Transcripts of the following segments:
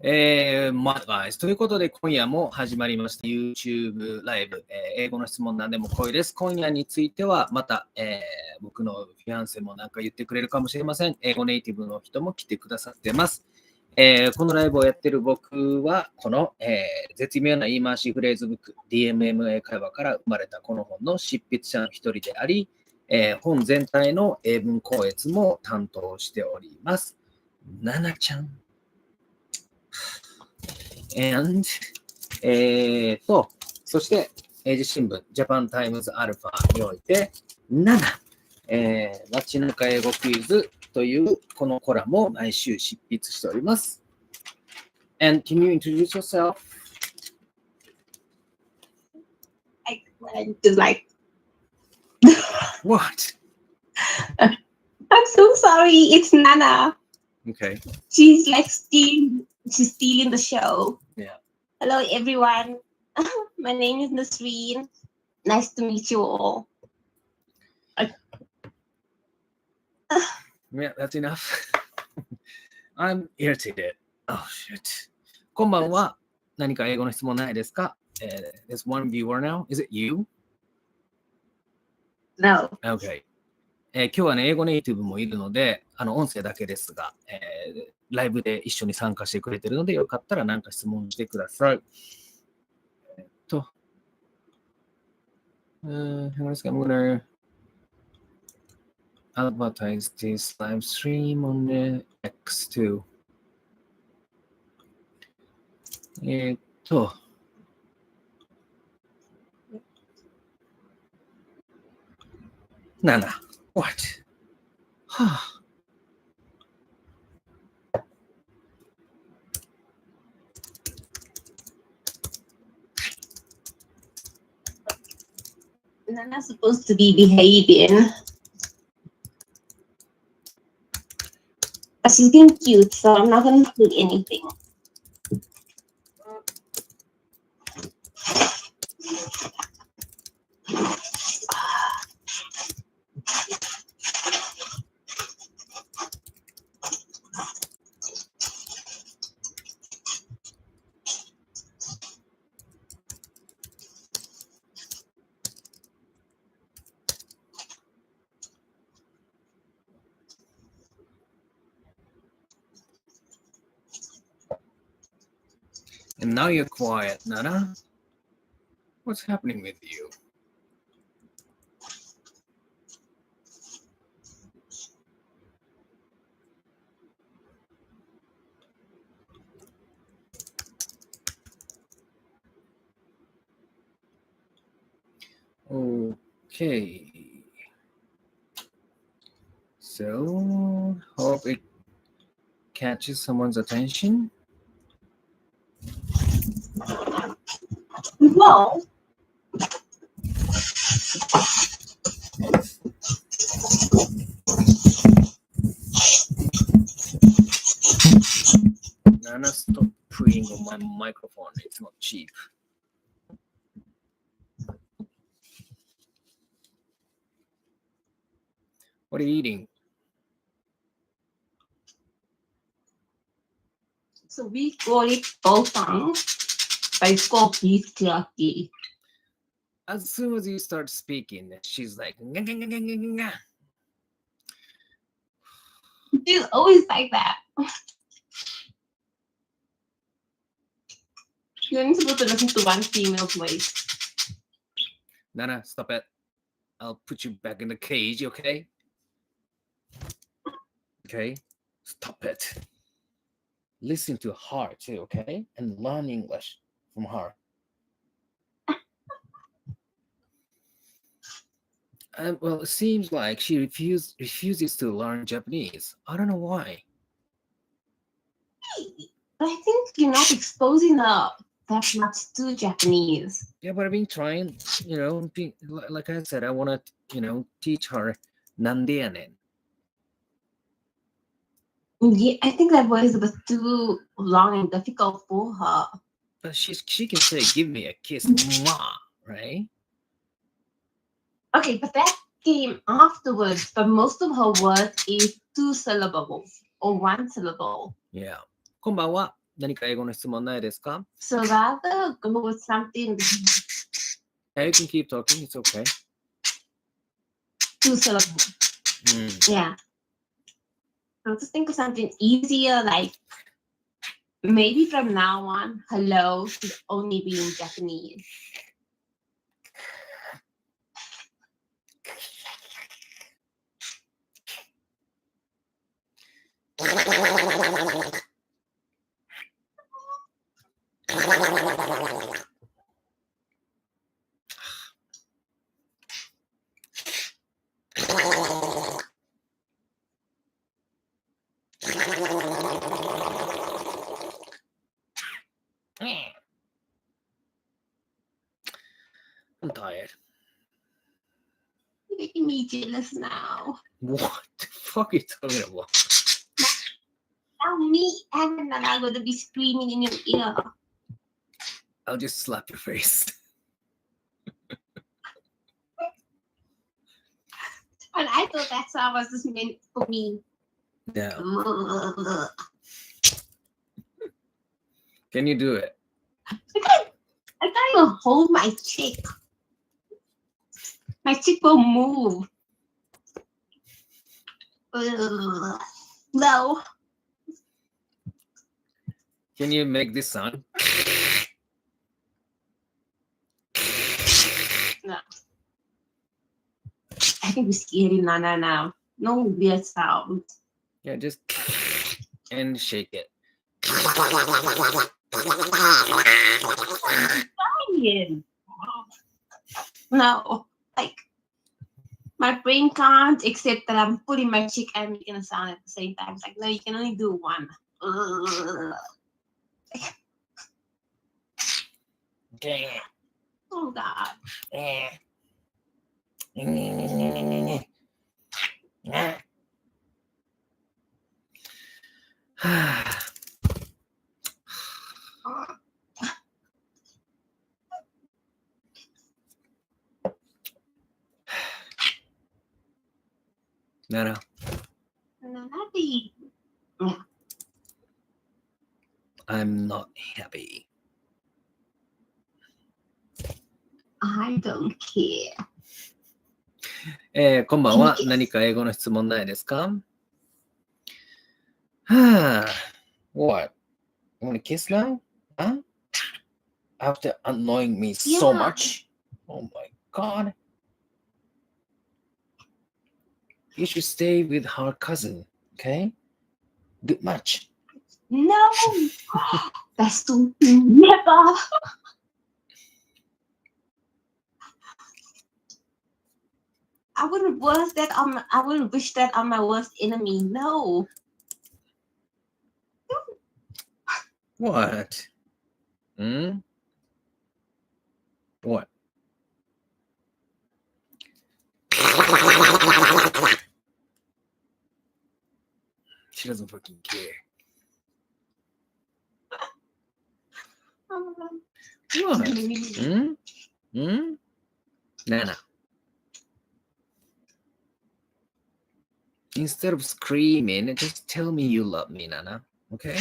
guys ということで今夜も始まりました YouTube ライブ、英語の質問なんでも来いです。今夜についてはまた、僕のフィアンセもなんか言ってくれるかもしれません。英語ネイティブの人も来てくださってます。このライブをやっている僕はこの、絶妙な言い回しフレーズブック DMMA 会話から生まれたこの本の執筆者の一人であり、本全体の英文校閲も担当しております。ななちゃん。And そして、英字新聞、ジャパンタイムズアルファにおいて、7、街中英語クイズというこのコラムを毎週執筆しております。And can you introduce yourself? I just like. What? I'm so sorry. It's Nana. Okay. She's stealing the show. Yeah. Hello, everyone. My name is Nasreen. Nice to meet you all. Yeah, that's enough. I'm irritated. Oh, shit. こんばんは。何か英語の質問ないですか？ There's one viewer now. Is it you? No. Okay. 今日はね、英語ネイティブもいるので、音声だけですが、ライブで一緒に参加してくれてるので、よかったら何か質問してください。hang on a second. I'm gonna advertise this live stream on the X too. 7. What? はあ。Nana's supposed to be behaving. But she's being cute, so I'm not going to do anything. And now you're quiet, Nana. What's happening with you? Okay. So, hope it catches someone's attention. No. Nana, stop preying on my microphone. It's not cheap. What are you eating? So we call it Tofang, but it's called beef jerky. As soon as you start speaking, she's like, "Nga, nga, nga, nga, nga, nga." She's always like that. You're not supposed to listen to one female's voice. Nana, stop it. I'll put you back in the cage, okay? Okay? Stop it. Listen to her too, okay? And learn English from her. Well, it seems like she refuses to learn Japanese. I don't know why. I think you're not exposing her that much to Japanese. Yeah, but I've been trying, like I said, I want to, teach her nandeyanen. Yeah, I think that voice was too long and difficult for her. But she can say, "Give me a kiss," mwah, right? Okay, but that came afterwards. But most of her words is 2 syllables or 1 syllable. Yeah. こんばんは。何か英語の質問ないですか？ So rather go with something Yeah, you can keep talking. It's okay. two syllable. Yeah. So just think of something easier, like maybe from now on, hello should only be in Japanese. I'm tired. You're making me jealous now. What the fuck are you talking about? Now me and Nana are going to be screaming in your ear. I'll just slap your face. And I thought that song was just meant for me. No. Can you do it? I can't even hold my cheek. My cheek will move. No. Can you make this sound? No. I can be scary Nana now. No weird sound. Yeah, just and shake it. No, like my brain can't accept that I'm putting my cheek and making a sound at the same time. It's like, no, you can only do one. Oh God. No. I'm not happy. I don't care. こんばんは。何か英語の質問ないですか？ What? You want to kiss now? Huh? After annoying me so much? Oh my God. You should stay with her cousin, okay? Good match. No. That's too never. I wouldn't wish that on my worst enemy. No. What? What? She doesn't fucking care. What? Nana. Instead of screaming, just tell me you love me, Nana. Okay?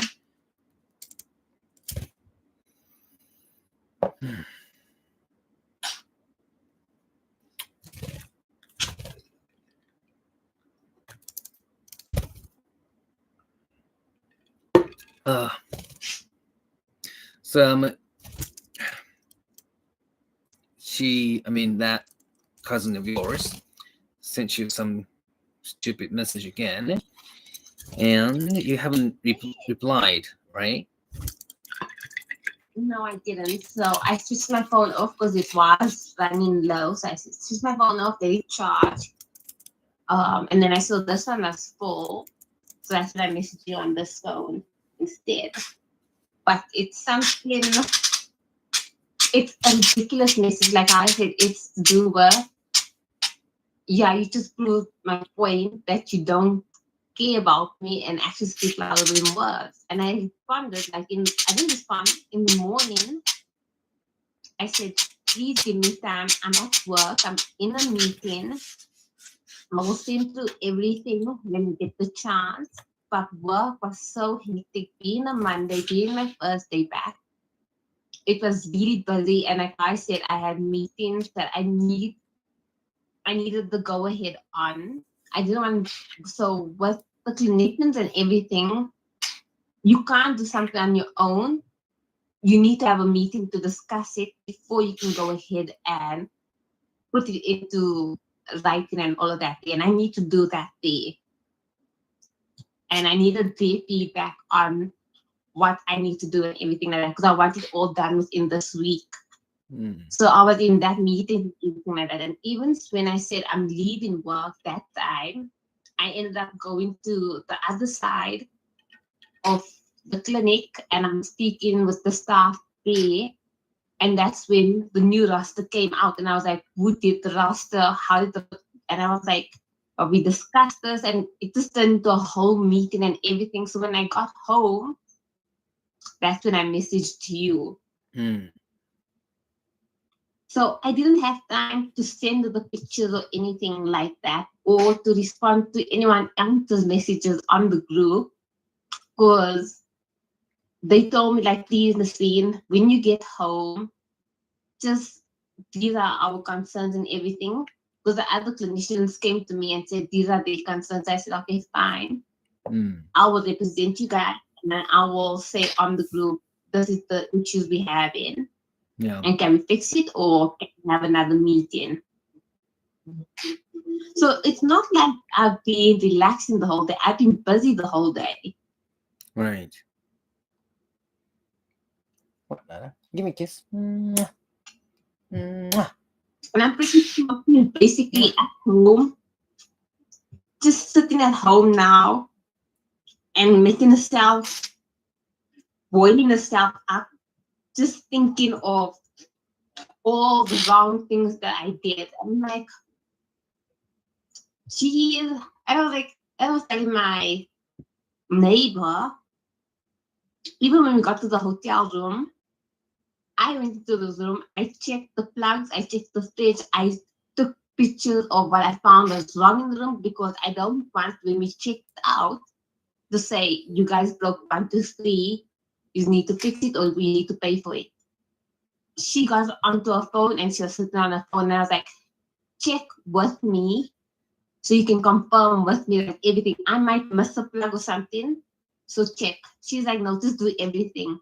That cousin of yours sent you some stupid message again, and you haven't replied, right? No, I didn't. So I switched my phone off because it was running low. So I switched my phone off, let it charge. And then I saw this one was full. So that's why I messaged you on this phone instead. But it's something, it's a ridiculous message. Like I said, it's to do with, you just proved my point that you don't care about me and actually speak louder than words. And I responded, I didn't respond in the morning. I said, please give me time. I'm at work. I'm in a meeting. I will send through everything when we get the chance. but work was so hectic. Being a Monday, being my first day back, it was really busy. And like I said, I had meetings that I needed the go ahead on. I didn't want, so with the clinicians and everything, you can't do something on your own. You need to have a meeting to discuss it before you can go ahead and put it into writing and all of that. And I need to do that there. And I needed their feedback on what I need to do and everything like that, because I want it all done within this week. So I was in that meeting, everything like that. And even when I said I'm leaving work that time, I ended up going to the other side of the clinic and I'm speaking with the staff there. And that's when the new roster came out. And I was like, who did the roster? How did and I was like, we discussed this and it just turned into a whole meeting and everything. So when I got home, that's when I messaged you. So I didn't have time to send the pictures or anything like that, or to respond to anyone else's messages on the group, because they told me, like, please, Nasreen, when you get home, just these are our concerns and everything. Because the other clinicians came to me and said, these are their concerns. I said, okay, fine. I will represent you guys, and then I will say on the group, this is the issues we have in. Yeah. And can we fix it or can we have another meeting? So it's not like I've been relaxing the whole day. I've been busy the whole day. Right. What, Nana? Give me a kiss. Mwah. Mwah. And I'm pretty sure basically at home, just sitting at home now and making herself, boiling herself up, just thinking of all the wrong things that I did. I'm like, I was telling my neighbor, even when we got to the hotel room, I went into the room, I checked the plugs, I checked the fridge, I took pictures of what I found was wrong in the room, because I don't want, when we checked out, to say, you guys broke 1, 2, 3, you need to fix it or we need to pay for it. She got onto her phone and she was sitting on her phone and I was like, check with me so you can confirm with me that everything. I might miss a plug or something, so check. She's like, no, just do everything.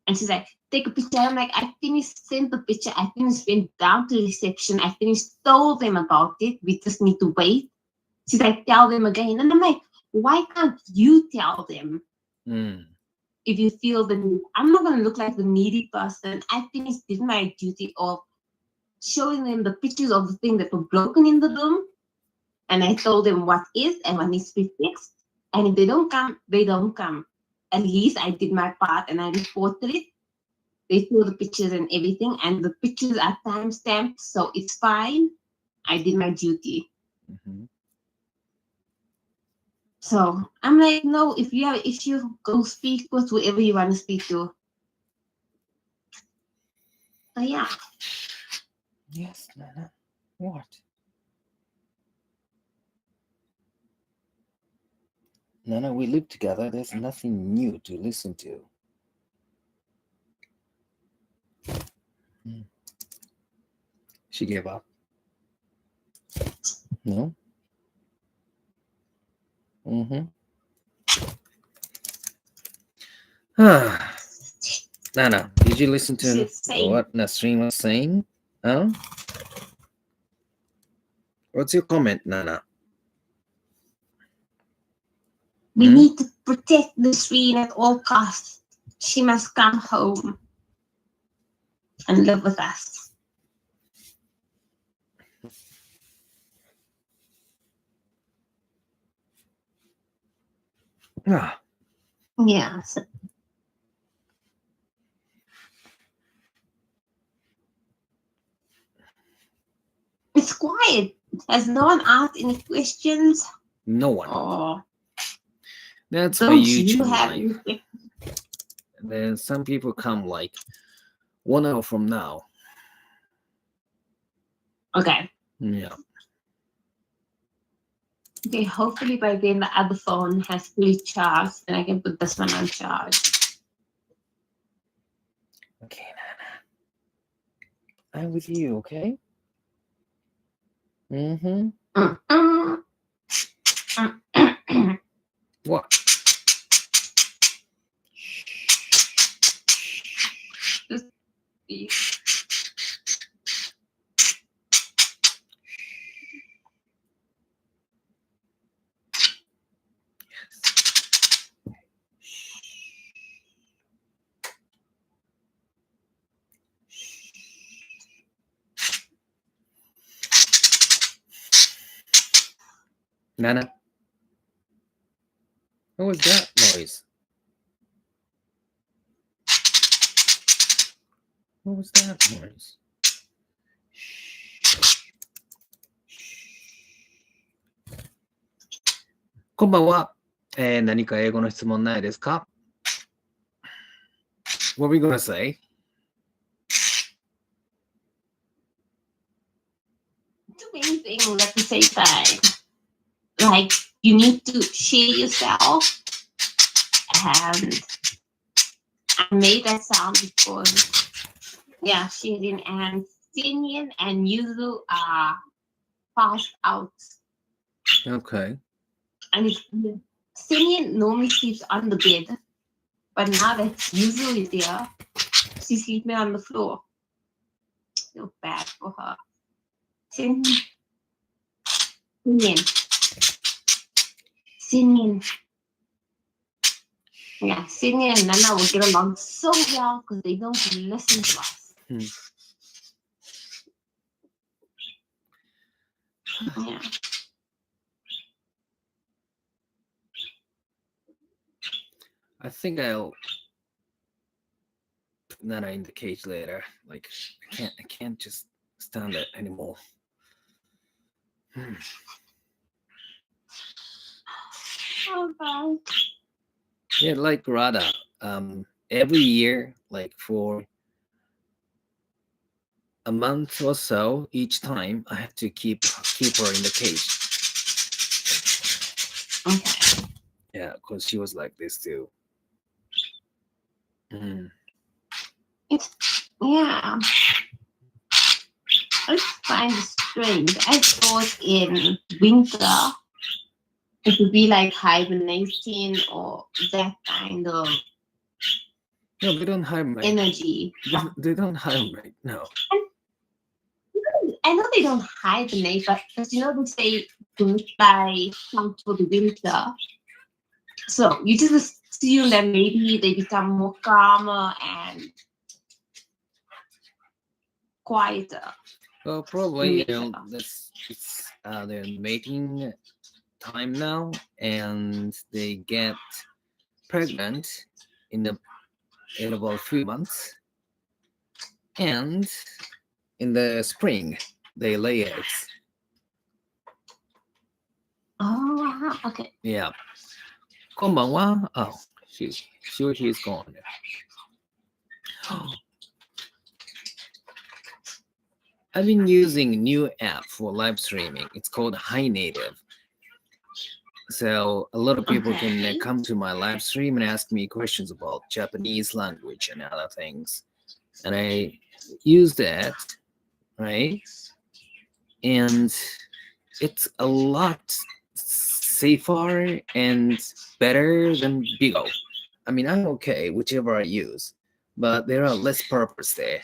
And she's like, take a picture. I'm like, I finished, sent the picture. I finished, went down to reception. I finished, told them about it. We just need to wait. She's like, tell them again. And I'm like, why can't you tell them? If you feel the need. I'm not going to look like the needy person. I finished, did my duty of showing them the pictures of the things that were broken in the room. And I told them what is and what needs to be fixed. And if they don't come, they don't come. At least I did my part and I reported it. They saw the pictures and everything, and the pictures are timestamped, so it's fine. I did my duty. So I'm like, no, if you have an issue, go speak with whoever you want to speak to. So yeah. Yes, Nana. What? Nana, we live together. There's nothing new to listen to. She gave up. No? Nana, did you listen to what Nasreen was saying? Huh? What's your comment, Nana? We need to protect Nasreen at all costs. She must come home and live with us. Yeah. So. It's quiet. Has no one asked any questions? No one. Oh. That's for YouTube live. Then some people come like 1 hour from now. Okay. Yeah. Okay, hopefully by then the other phone has fully charged and I can put this one on charge. Okay, Nana. I'm with you, okay? Mm-hmm. What? Nana? What was that noise? What was that noise?こんばんは。何か英語の質問ないですか？ What are we gonna say? Do anything at the same time. Like you need to share yourself. And I made that sound before. Yeah, sharing and singing and Yuzu are passed out. Okay. And singing normally sleeps on the bed. But now that Yuzu is there, she's sleeping on the floor. Feel bad for her. Singing. Yeah, Sydney and Nana will get along so well because they don't listen to us. Yeah. I think I'll put Nana in the cage later. Like I can't just stand it anymore. Oh God. Yeah, like Radha. Every year, like for a month or so, each time I have to keep her in the cage. Okay. Yeah, because she was like this too. Yeah. I find it strange. I thought in winter it would be like hibernating or that kind of No, they don't hibernate. energy. They don't hibernate. No. I know they don't hibernate, but you know they say don't fly come for the winter. So you just assume that maybe they become more calmer and quieter. Well, probably it's their mating time now, and they get pregnant in about 3 months, and in the spring they lay eggs. Oh, okay. Yeah. こんばんは. Oh, she's gone. I've been using a new app for live streaming. It's called Hi Native. So a lot of people can come to my live stream and ask me questions about Japanese language and other things. And I use that, right? And it's a lot safer and better than Bigo. I mean, I'm okay, whichever I use, but there are less purpose there.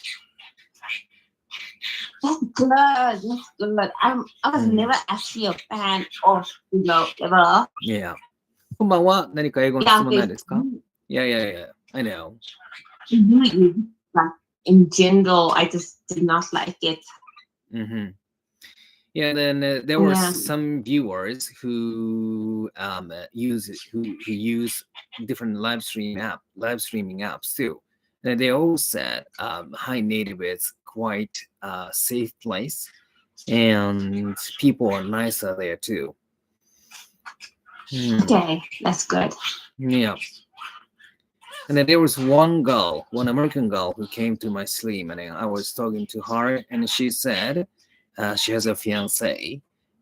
That's good. That's good. I was never actually a fan of ever. Yeah. こんばんは。何か英語の質問ないですか? Yeah. I know. In general, I just did not like it. Mm-hmm. Yeah, then there were some viewers who use different live streaming apps too. And they all said Hi Native is quite a safe place, and people are nicer there too. Okay, that's good. Yeah. And then there was one American girl who came to my stream, and I was talking to her, and she said she has a fiance,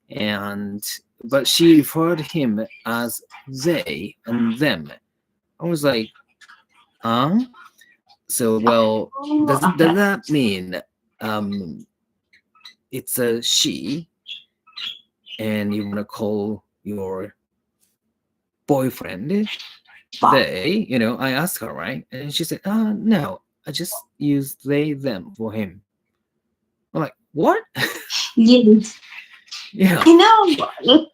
and but she referred him as they and them. I was like, huh? So, well, does Okay. that mean it's a she, and you want to call your boyfriend they? I asked her, right? And she said, no, I just use they, them for him. I'm like, what? Yes. Yeah. You know,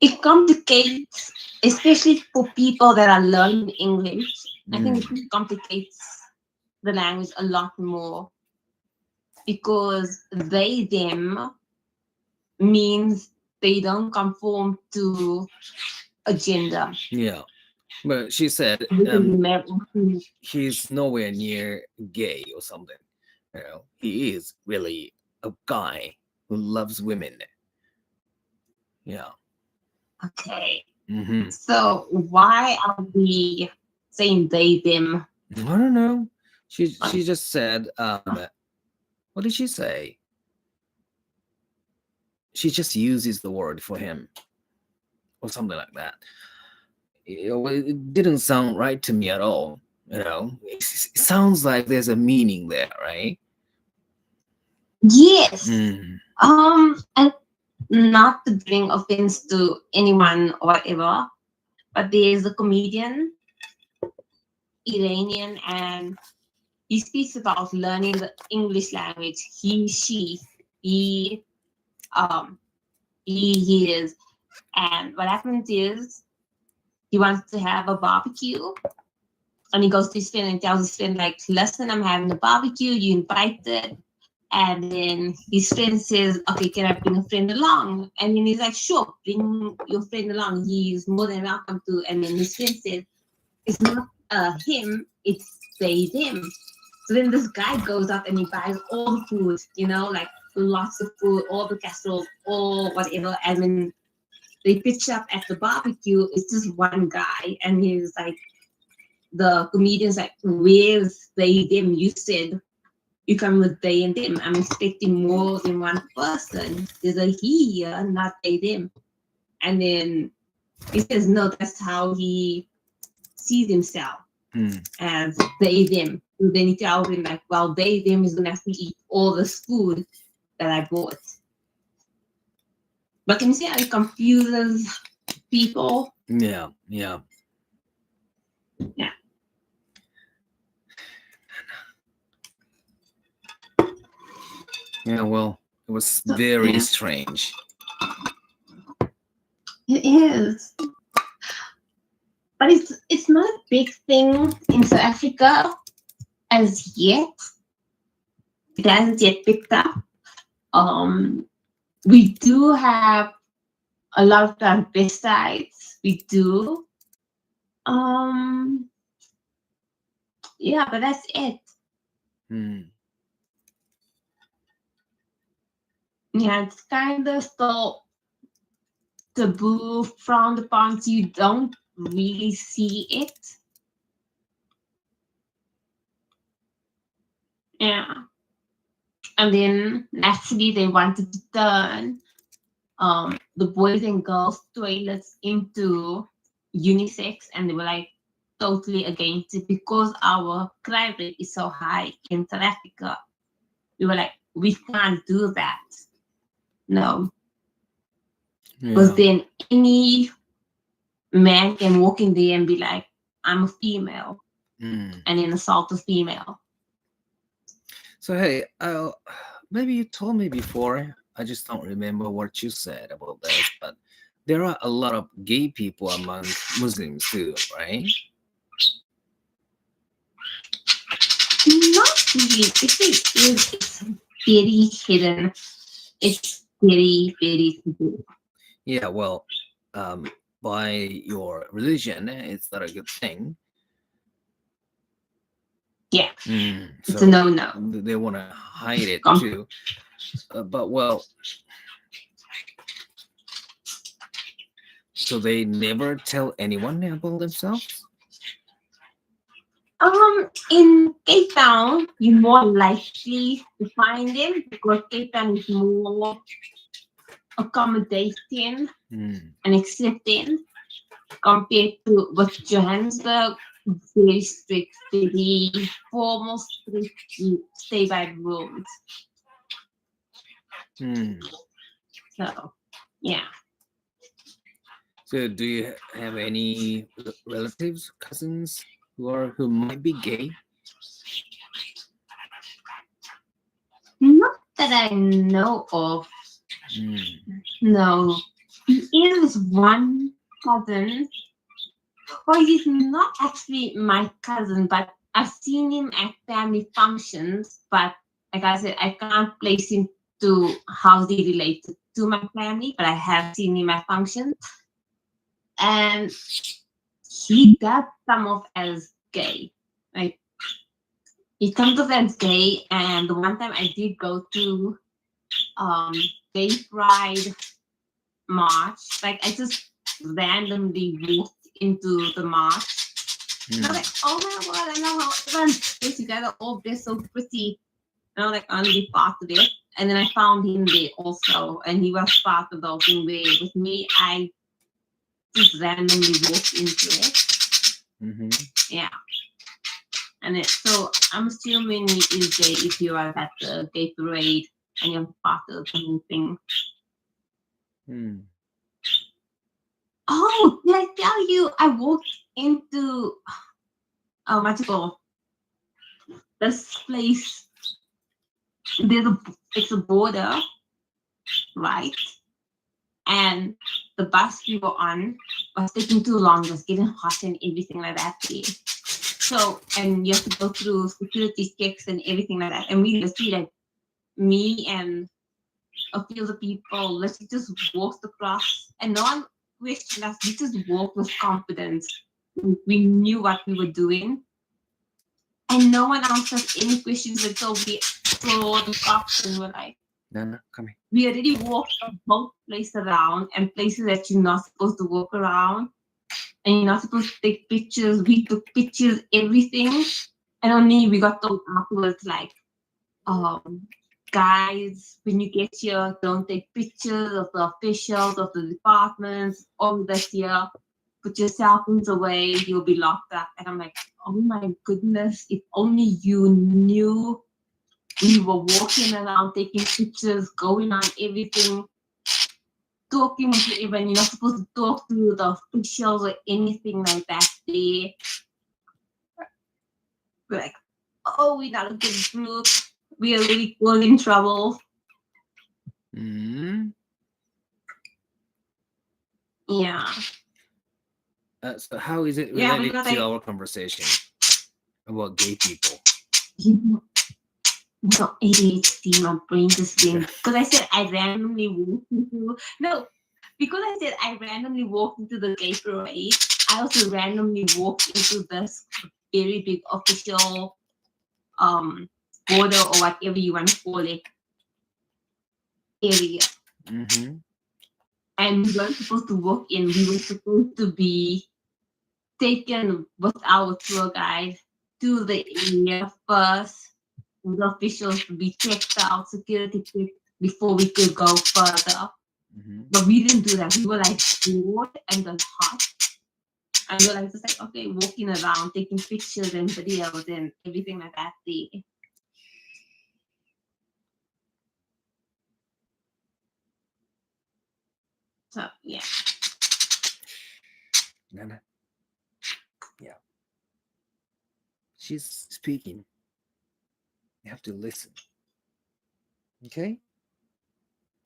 it complicates, especially for people that are learning English. I think it complicates the language a lot more because they, them means they don't conform to a gender. Yeah. But she said They can be married. he's nowhere near gay or something. He is really a guy who loves women. Yeah. Okay. Mm-hmm. So why are we saying they, them? I don't know. She just said, what did she say? She just uses the word for him or something like that. It didn't sound right to me at all. It sounds like there's a meaning there, right? Yes. Mm. And not to bring offense to anyone or whatever, but there's a comedian, Iranian, and he speaks about learning the English language. He, she, he, he is. And what happens is he wants to have a barbecue. And he goes to his friend and tells his friend, like, listen, I'm having a barbecue, you invited. And then his friend says, okay, can I bring a friend along? And then he's like, sure, bring your friend along. He's more than welcome to. And then his friend says, it's not him, it's they, them. So then this guy goes up and he buys all the food, like lots of food, all the casserole, all whatever. And then they pitch up at the barbecue. It's just one guy. And he's like, the comedian's like, where's they, them? You said you come with they and them. I'm expecting more than one person. There's a he here, not they, them. And then he says, no, that's how he sees himself as they, them. And then he tells him, like, well, they, them is going to have to eat all this food that I bought. But can you see how it confuses people? Yeah. Yeah. Yeah, well, it was very strange. It is. But it's not a big thing in South Africa as yet. It hasn't yet picked up. We do have a lot of transvestites. We do. Yeah, but that's it. Yeah, it's kind of still taboo, frowned upon, so you don't really see it. Yeah. And then naturally they wanted to turn the boys and girls toilets into unisex, and they were like totally against it because our crime rate is so high in South Africa. We were like, we can't do that. No. Because then any man can walk in there and be like, I'm a female, and then assault a female. So, hey, maybe you told me before. I just don't remember what you said about this, but there are a lot of gay people among Muslims too, right? Not really. It's very hidden. It's very, very hidden. Yeah, well, by your religion, it's not a good thing. Yeah. So it's a no-no. They want to hide it too. But, well, so they never tell anyone about themselves? In Cape Town, you're more likely to find them because Cape Town is more accommodating うん。 and accepting compared to what Johannesburg, very strict, very formal, strict, you stay by the rules. うん。 So, yeah. So do you have any relatives, cousins who might be gay? Not that I know of. うん。 No. There is one cousin. Well, he's not actually my cousin, but I've seen him at family functions. But like I said, I can't place him to how they relate to my family, but I have seen him at functions. And he does come off as gay. Like he comes off as gay. And the one time I did go to gay pride march, like I just randomly walked into the march. う And I was like, oh my god, I know how everyone's dressed together, all dressed so pretty. And I was like, I want to be part of it. And then I found him there also, and he was part of the whole thing there with me. I just randomly walked into it. ん。うん。 Yeah. And so I'm assuming he is gay if you are at the gay parade and you're part of the whole thing. うん。 Oh, did I tell you I walked into what's it called? This place. It's a border, right? And the bus we were on was taking too long, it was getting hot and everything like that there. So, and you have to go through security checks and everything like that. And we just see like me and a few other people, let's just walked across, and no one questioned us. We just walked with confidence. We knew what we were doing, and no one asked us any questions until we saw the cops and were like, Nana, come here. we already walked both places around and places that you're not supposed to walk around, and you're not supposed to take pictures. We took pictures, everything, and only we got told afterwards, like, guys, when you get here, don't take pictures of the officials of the departments, all this here. Put your cell phones away, you'll be locked up. And I'm like, oh my goodness, if only you knew we were walking around taking pictures, going on everything, talking to everyone. You're not supposed to talk to the officials or anything like that. We're like, oh, we're not a good group. We are really all in trouble. うん。 Yeah. So how is it Yeah, related because to our conversation about gay people? No, ADHD, my brain just didn't. Because I said I randomly walked into. No, because I said I randomly walked into the gay parade, I also randomly walked into this very big official border or whatever you want to call it area. うんふん。 And we weren't supposed to walk in. We were supposed to be taken with our tour guide to the area first. The officials to be checked out, security checked before we could go further. うんふん。 But we didn't do that. We were like bored and got hot. And we were like just like, okay, walking around, taking pictures and videos and everything like that there. So yeah. Nana. Yeah. She's speaking. You have to listen. Okay?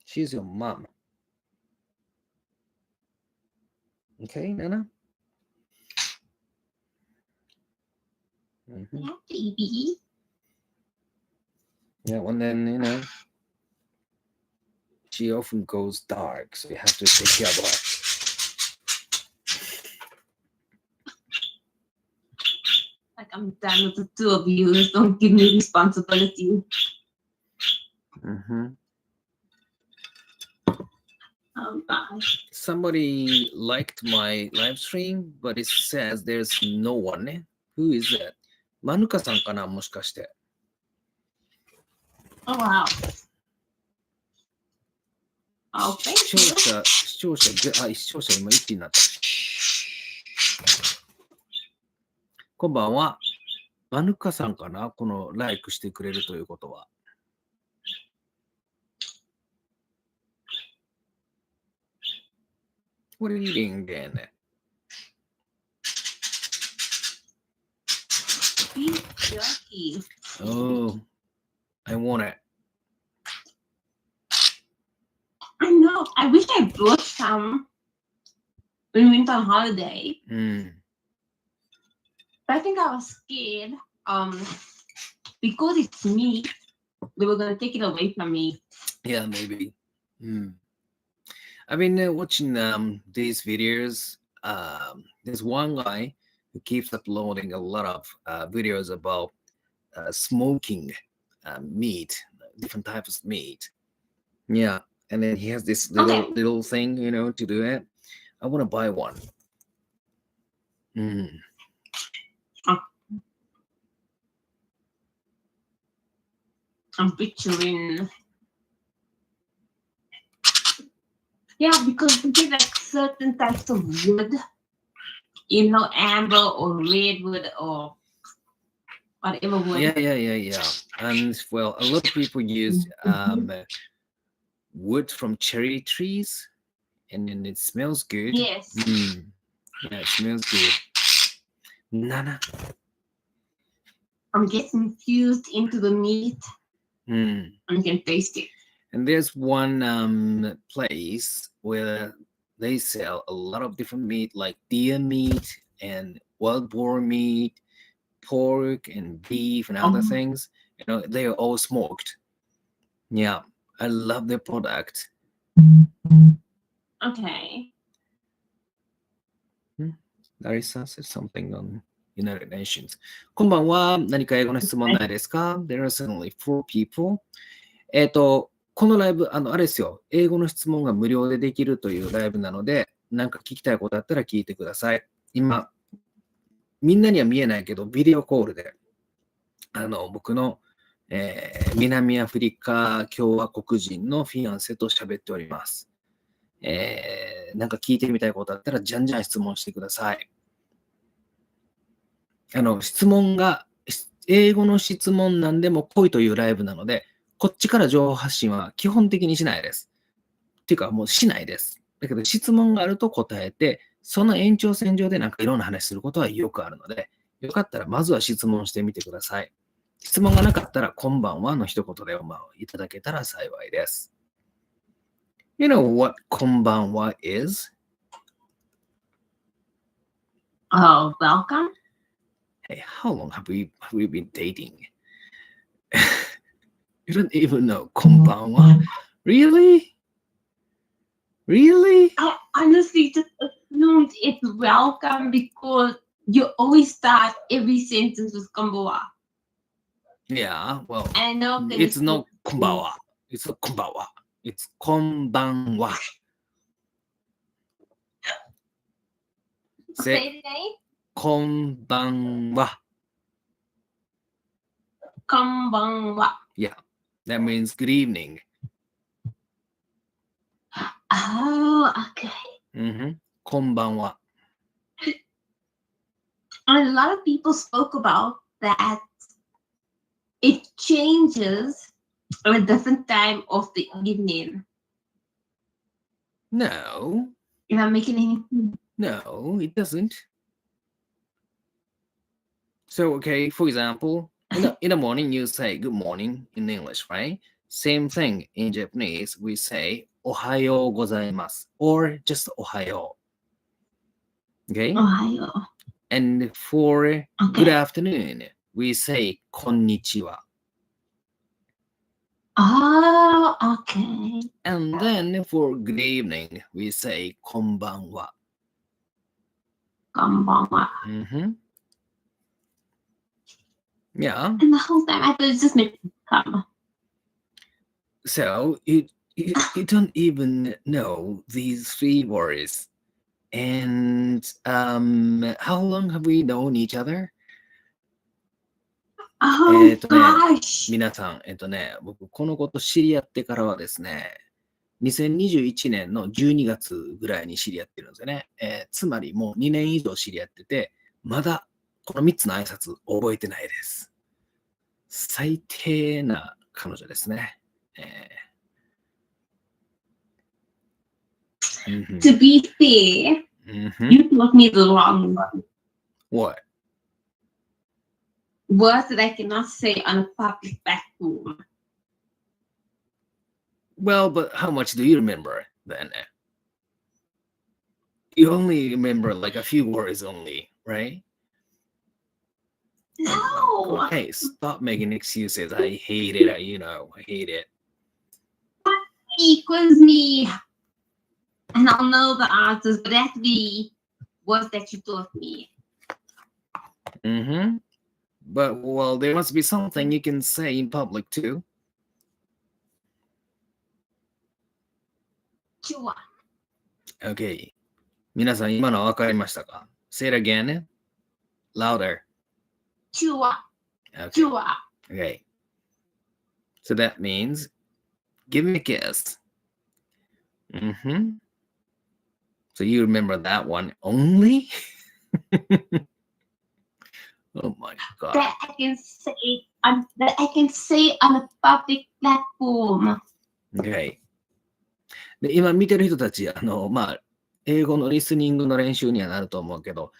She's your mom. Okay, Nana? Mhm. Yeah, baby. Yeah, and then, she often goes dark, so you have to take care of her. Like I'm done with the two of you. Don't give me responsibility. Mm-hmm. Oh gosh. Somebody liked my live stream, but it says there's no one. Who is that? マヌカさんかな、もしかして。Oh wow. Oh, thank 視聴者今1になった。こんばんは。マヌカさんかなこのライクしてくれるということは。What are you eating again? Beef jerky. Oh, I want it. I know. I wish I brought some when we went on holiday. Mm. But I think I was scared. Because it's meat, they were gonna take it away from me. Yeah, maybe. Mm. I've been watching these videos. There's one guy who keeps uploading a lot of videos about smoking meat, different types of meat. Yeah, and then he has this little thing, to do it. I want to buy one. Mm. I'm picturing. Yeah, because we get like certain types of wood, amber or redwood or whatever wood. Yeah. And well, a lot of people use wood from cherry trees, and then it smells good. Yes. Yeah, it smells good. Nana. I'm getting infused into the meat. Mm. I'm gonna taste it. And there's one place where they sell a lot of different meat, like deer meat and wild boar meat, pork and beef and other things. They are all smoked. Yeah, I love their product. Okay. Larissa said something on United Nations. こんばんは。何か英語の質問ないですか？ There are certainly 4 people. このライブ、あれですよ。英語の質問が無料でできるというライブなので、なんか聞きたいことあったら聞いてください。今、みんなには見えないけど、ビデオコールで、僕の、南アフリカ共和国人のフィアンセと喋っております。なんか聞いてみたいことあったら、じゃんじゃん質問してください。質問が、英語の質問なんでも来いというライブなので、こっちから情報発信は基本的にしないです。っていうか、もうしないです。だけど、質問があると答えて、その延長線上でなんかいろんな話することはよくあるので、よかったらまずは質問してみてください。質問がなかったら、こんばんはの一言でいただけたら幸いです。You know what こんばんは is? Oh, welcome. Hey, how long have we been dating? You don't even know こんばんは? Really? Really? I honestly just assumed it's welcome because you always start every sentence with konbawa. Yeah, well, I know it's not こんばんは. It's not こんばんは. It's こんばんは. Say it again. こんばんは. Konbanwa. Yeah, that means good evening. Oh, okay. こんばんは. And a lot of people spoke about that it changes at a different time of the evening. No, Am I making any sense? no, it doesn't. So, okay, for example, in the morning, you say good morning in English, right? Same thing in Japanese, we say おはようございます or just おはよう. Okay? Ohio. And for good afternoon, we say こんにちは. Oh, okay. And then for good evening, we say こんばんは. Konbanwa. Yeah. And the whole time I thought it just meant come. So you don't even know these 3 words. And how long have we known each other? Oh, gosh. 皆さん、僕、この子と知り合ってからはですね、2021年の12月ぐらいに知り合ってるんですよね。つまりもう2年以上知り合ってて、まだこの3つの挨拶覚えてないです。最低な彼女ですね。To be fair, you taught me the wrong one. What? Words that I cannot say on a public platform. Well, but how much do you remember then? You only remember like a few words only, right? No. Hey, stop making excuses. I hate it. I hate it. Quiz me. And I'll know the answers, but that be words that you taught me. But, well, there must be something you can say in public too. Chua. Okay. 皆さん、今の分かりましたか? Say it again. Louder. Chua. Okay. Chua. Okay. So that means, give me a kiss. So you remember that one only? Oh my God. That I can say on a public platform. Okay. で、今見てる人たち、英語のリスニングの練習にはなると思うけど、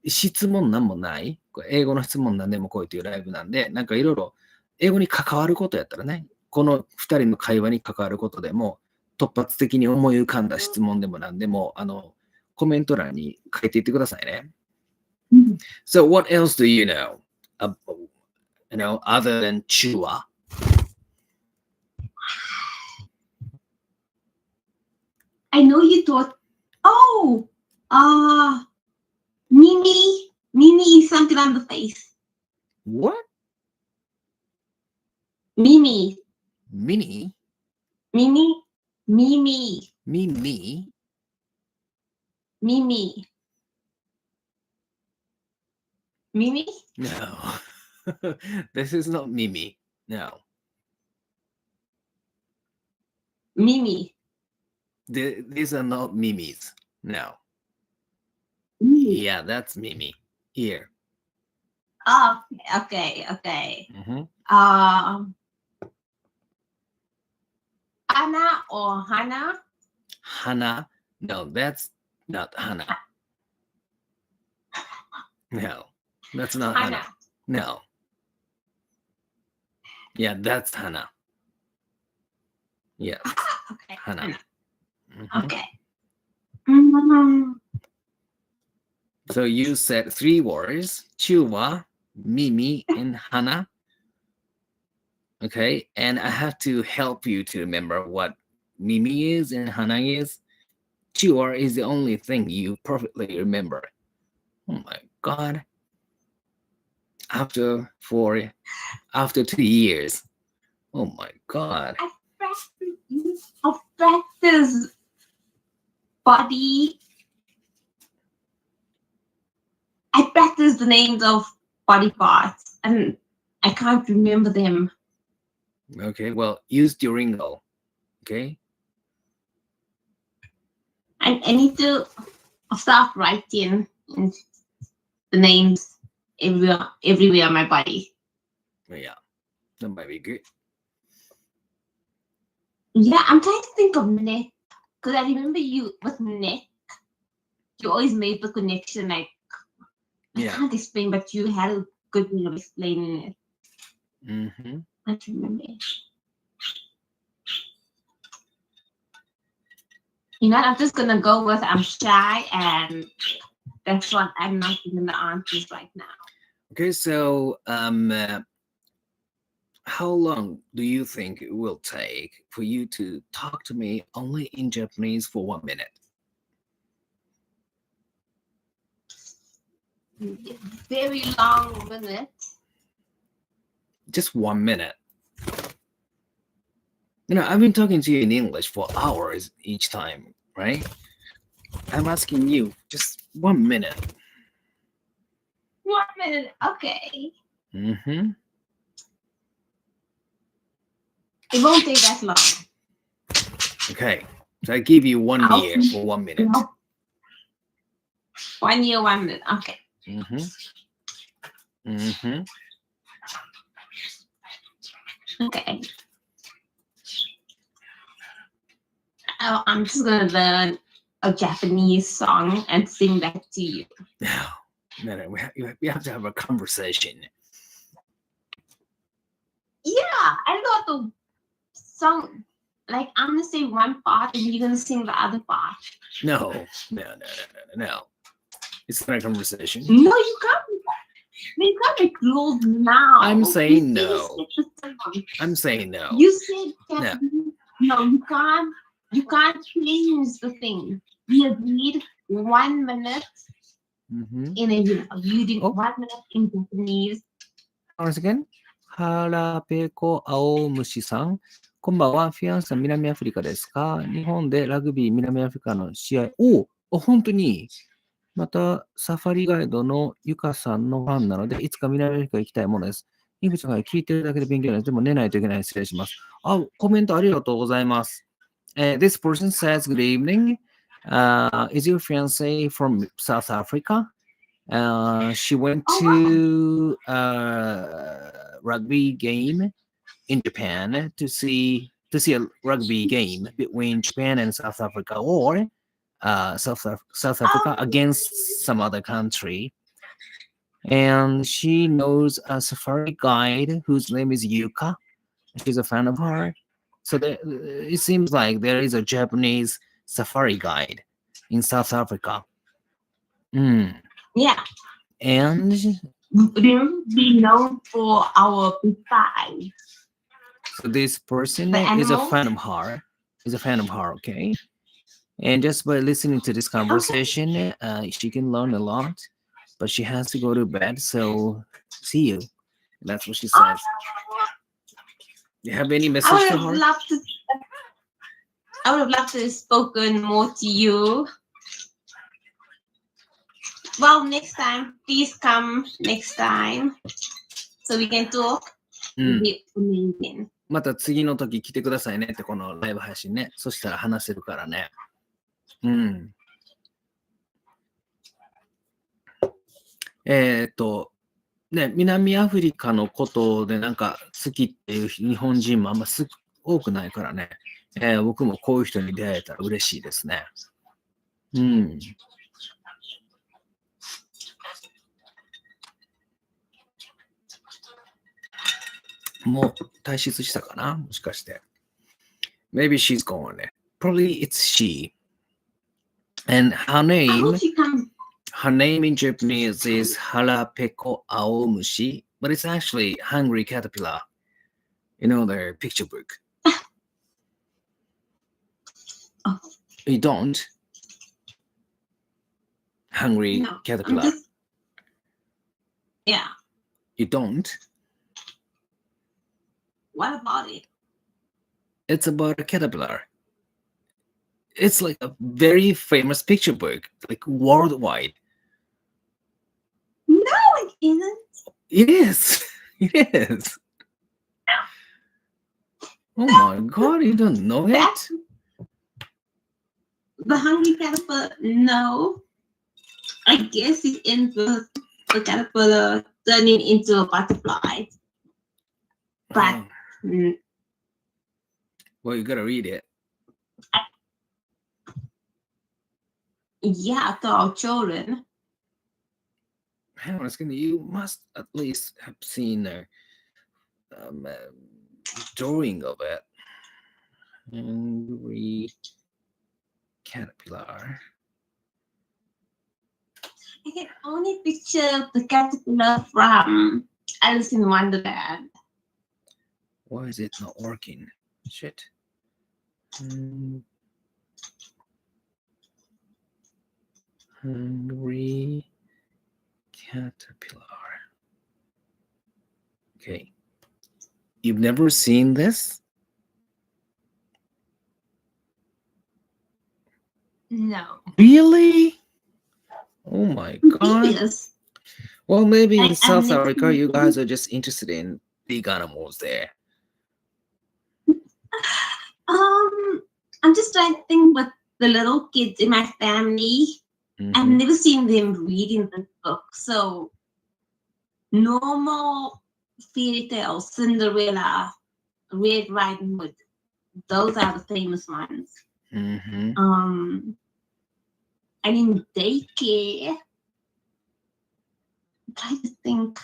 質問なんもない。これ英語の質問なんでも来いというライブなんで、なんかいろいろ英語に関わることやったらね、この2人の会話に関わることでも、突発的に思い浮かんだ質問でもなんでも、コメント欄に書いていってくださいね。So what else do you know? Other than Chua? I know you taught. Mimi. Mimi is something on the face. What? Mimi. Mini? Mimi. Mimi. Mimi? Mimi. Mimi? No. This is not Mimi. No. Mimi. These are not Mimis. No. Mimi. Yeah, that's Mimi. Here. Oh, okay. Anna or Hannah? Hana? No, that's not Hana. No, that's not Hana. No. Yeah, that's Hana. Yes. Okay. Hana. Okay. So you said 3 words: Chua, Mimi, and Hana. Okay, and I have to help you to remember what Mimi is and Hana is. Chua is the only thing you perfectly remember. Oh my God. After 2 years. Oh my God. I practice body. I practice the names of body parts and I can't remember them. Okay, well, use Duolingo. Okay. I need to start writing the names everywhere on my body. Yeah, that might be good. Yeah, I'm trying to think of neck because I remember you with neck. You always made the connection. I can't explain, but you had a good way of explaining it. I don't remember. You know, I'm just gonna go with I'm shy, and that's what I'm not giving the answers right now. Okay, so how long do you think it will take for you to talk to me only in Japanese for 1 minute? Very long minute. Just 1 minute. I've been talking to you in English for hours each time, right? I'm asking you just 1 minute. 1 minute, okay. It won't take that long. Okay. So I give you 1 I'll- year for 1 minute. 1 year, 1 minute. Okay. Okay. I'm just gonna learn a Japanese song and sing that to you. No. We have to have a conversation. Yeah, I got the song. Like I'm gonna say one part and you're gonna sing the other part. No. It's not a conversation. No, you can't. You can't be close now. I'm saying no. You said the song. I'm saying no. You said Japanese. No, you can't. You can't change the thing. We agreed 1 minute in a year. You did 1 minute in Japanese. Once again. ハラペコ青虫さん。こんばんは。フィアンさん、南アフリカですか？日本でラグビー南アフリカの試合。本当に。また、サファリガイドのゆかさんのファンなので、いつか南アフリカ行きたいものです。井口さんが聞いてるだけで勉強になる。でも寝ないといけない。失礼します。コメントありがとうございます。This person says, Good evening. Is your fiancé from South Africa? She went to a rugby game in Japan to see a rugby game between Japan and South Africa, or South Africa against some other country. And she knows a safari guide whose name is Yuka. She's a fan of her. So it seems like there is a Japanese safari guide in South Africa. Yeah. And We'll be known for our precise. so this person The is a animals? fan of her. Okay? And just by listening to this conversation, she can learn a lot. But she has to go to bed, so see you. That's what she says. Do you have any message I to would her? have loved to have spoken more to you. Well, next time, please come next time so we can talk. Amazing. また次の時来てくださいねって、このライブ配信ね。そしたら話せるからね。ね、南アフリカのことでなんか好きっていう日本人もあんま多くないからね。僕もこういう人に出会えたら嬉しいですね。もう退出したかな？もしかして。Maybe she's gone. Probably it's she. And her name in Japanese is Harapeko Aomushi, but it's actually Hungry Caterpillar. You know, the picture book. You don't? Hungry Caterpillar. Yeah. You don't? What about it? It's about a caterpillar. It's like a very famous picture book, like worldwide. No, it isn't. It is. It is. Oh my God, you don't know it? The Hungry Caterpillar, no. I guess it ends with the caterpillar turning into a butterfly. But well, you gotta read it. Yeah, to our children. Hang on a second. You must at least have seen a drawing of it. Hungry caterpillar. I can only picture the caterpillar from Alice in Wonderland. Why is it not working? Shit. Hungry caterpillar. Okay. You've never seen this? No. Really? Oh my God. Yes. Well, maybe in South Africa, you guys are just interested in big animals there. I'm just trying to think with the little kids in my family. I've never seen them reading the book. So normal fairy tales, Cinderella, Red Riding Hood, those are the famous ones. And in daycare, I'm trying to think.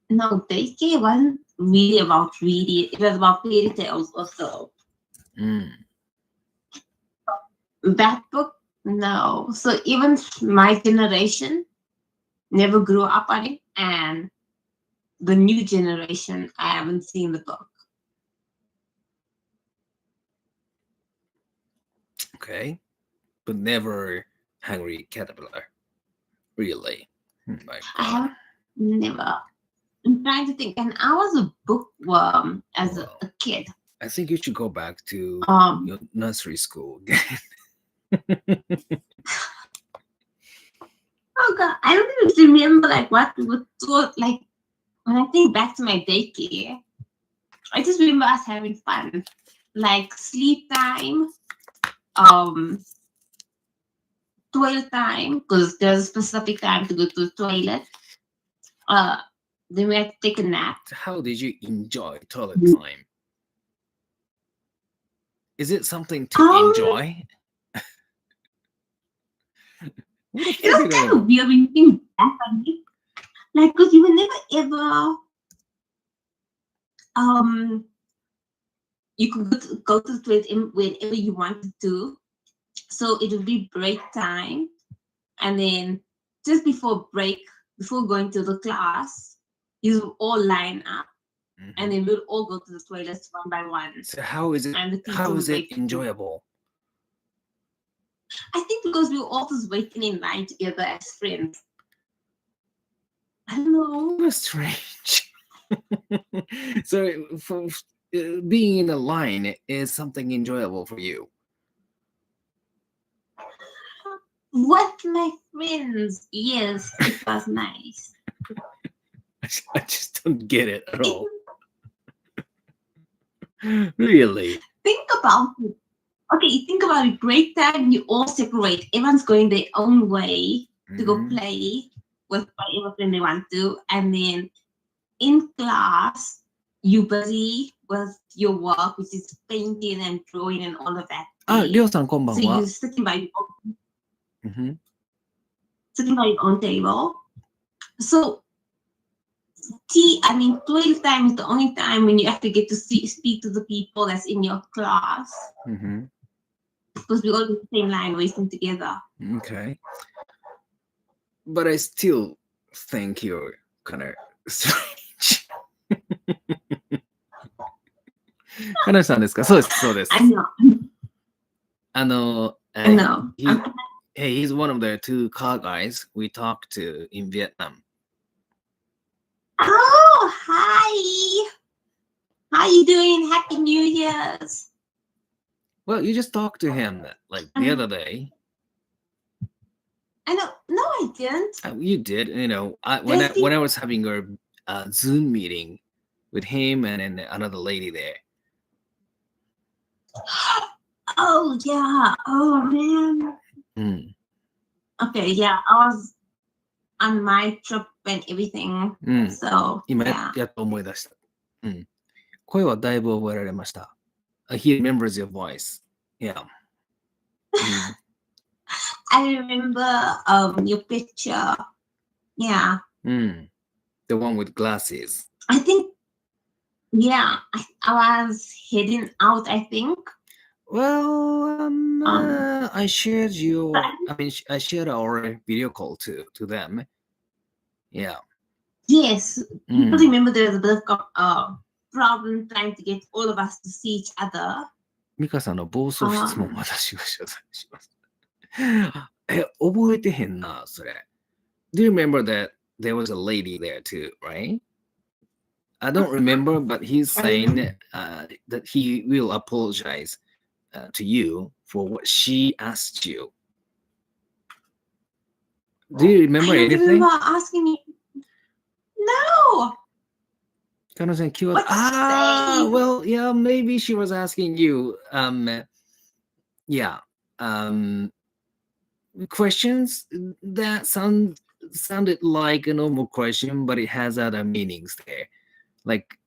No, daycare wasn't really about reading. It was about fairy tales also. That book, no. So even my generation never grew up on it, and the new generation, I haven't seen the book. Okay. But never Hungry Caterpillar. Really? My I have never. I'm trying to think, and I was a bookworm as a kid. I think you should go back to your nursery school again. Oh God, I don't even remember like what we were taught. Like when I think back to my daycare, I just remember us having fun, like sleep time, toilet time, because there's a specific time to go to the toilet. Then we had to take a nap. How did you enjoy toilet time? Is it something to enjoy? It was kind of weird when you think back on it. Like, because you were never ever you could go to the toilet whenever you wanted to. So it would be break time, and then just before break, before going to the class, you would all line up, and then we'll all go to the toilets one by one. So how is it enjoyable? I think because we were all just waiting in line together as friends. I don't know. That's strange. So for being in a line is something enjoyable for you? With my friends, yes, it was nice. I just don't get it at all. Really? Think about it. Okay, think about it. Break time, you all separate. Everyone's going their own way to go play with whatever friend they want to. And then in class, you busy with your work, which is painting and drawing and all of that. Ryo-san, konbanwa. So you're sitting by your own table. So toilet time is the only time when you actually get to speak to the people that's in your class. Because we all in the same line waiting together. Okay. But I still think you're kind of strange. かなさんですか？そうです、そうです。I know. He's one of the 2 car guys we talked to in Vietnam. Oh, hi. How you doing? Happy New Year's. Well, you just talked to him like the other day. I know. No, I didn't. You did. You know, when I was having a Zoom meeting with him and then another lady there. Oh yeah. Oh man. Okay. Yeah, I was on my trip and everything. So 今やっと思い出した。声はだいぶ覚えられました。He remembers your voice. Yeah. I remember your picture. Yeah. The one with glasses. I think. Yeah, I was heading out, I think. Well, I shared I shared our video call to them. Yeah. Yes. Because remember there was a bit of problem trying to get all of us to see each other. ミカさんの暴走質問私が謝罪します。覚えてへんな、それ。Do you remember that there was a lady there too, right? I don't remember, but he's saying that he will apologize to you for what she asked you. Do you remember anything? I remember asking you. No. Well, yeah, maybe she was asking you, Yeah. Questions that sounded like a normal question, but it has other meanings there, like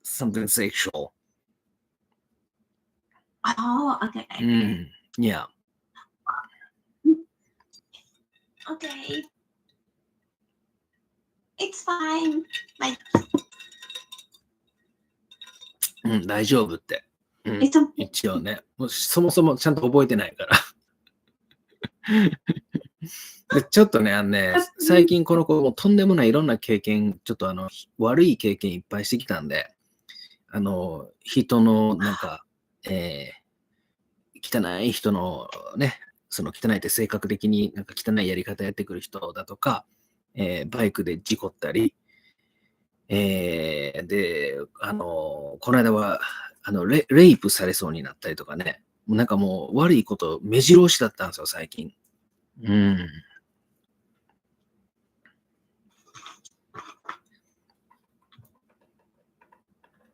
something sexual. Oh, okay. Yeah. Okay. It's fine. Like, 大丈夫って。it's okay. 一応ね。もうそもそもちゃんと覚えてないから。でちょっとね、最近この子もとんでもないいろんな経験、ちょっと悪い経験いっぱいしてきたんで、人のなんか、汚い人のね、その汚いって性格的になんか汚いやり方やってくる人だとか、バイクで事故ったり、で、この間は、レイプされそうになったりとかね、なんかもう悪いこと目白押しだったんですよ、最近。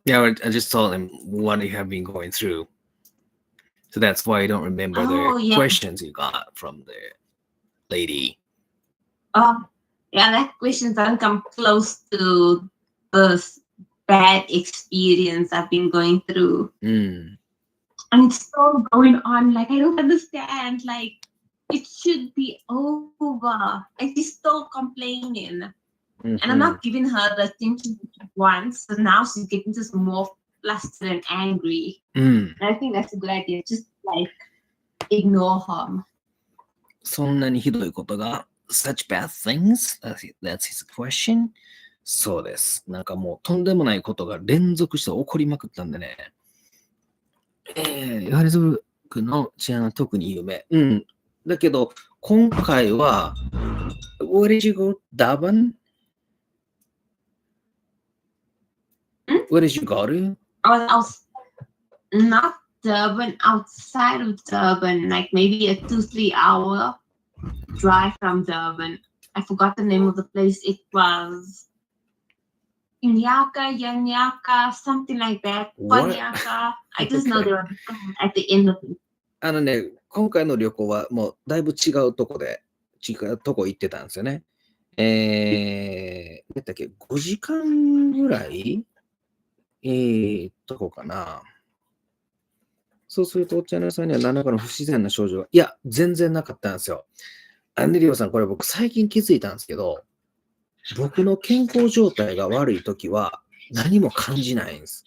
Yeah, I just told him what you have been going through. So that's why I don't remember the questions you got from the lady. Yeah, that question doesn't come close to the bad experience I've been going through. And it's still going on. Like, I don't understand. Like, it should be over. And she's still complaining. And I'm not giving her the attention she wants. So now she's getting just more flustered and angry. And I think that's a good idea. Just like ignore her. そんなにひどいことが such bad things? That's his question? そうです。なんかもうとんでもないことが連続して起こりまくったんでね。ヨハネズブルクの治安は特に有名。だけど、今回は、Where did you go? Durban? Where did you go to? I was not Durban, outside of Durban, like maybe a 2-3 hour drive from Durban. I forgot the name of the place. It was Yanyaka, something like that. Yanyaka. I just know they were at the end of it. 今回の旅行はもうだいぶ違うとこ行ってたんですよね。だっけ、5時間ぐらいとこかな。そうすると、お茶のさんには何らかの不自然な症状が、いや、全然なかったんですよ。リオさん、これ僕最近気づいたんですけど、僕の健康状態が悪いときは何も感じないんです。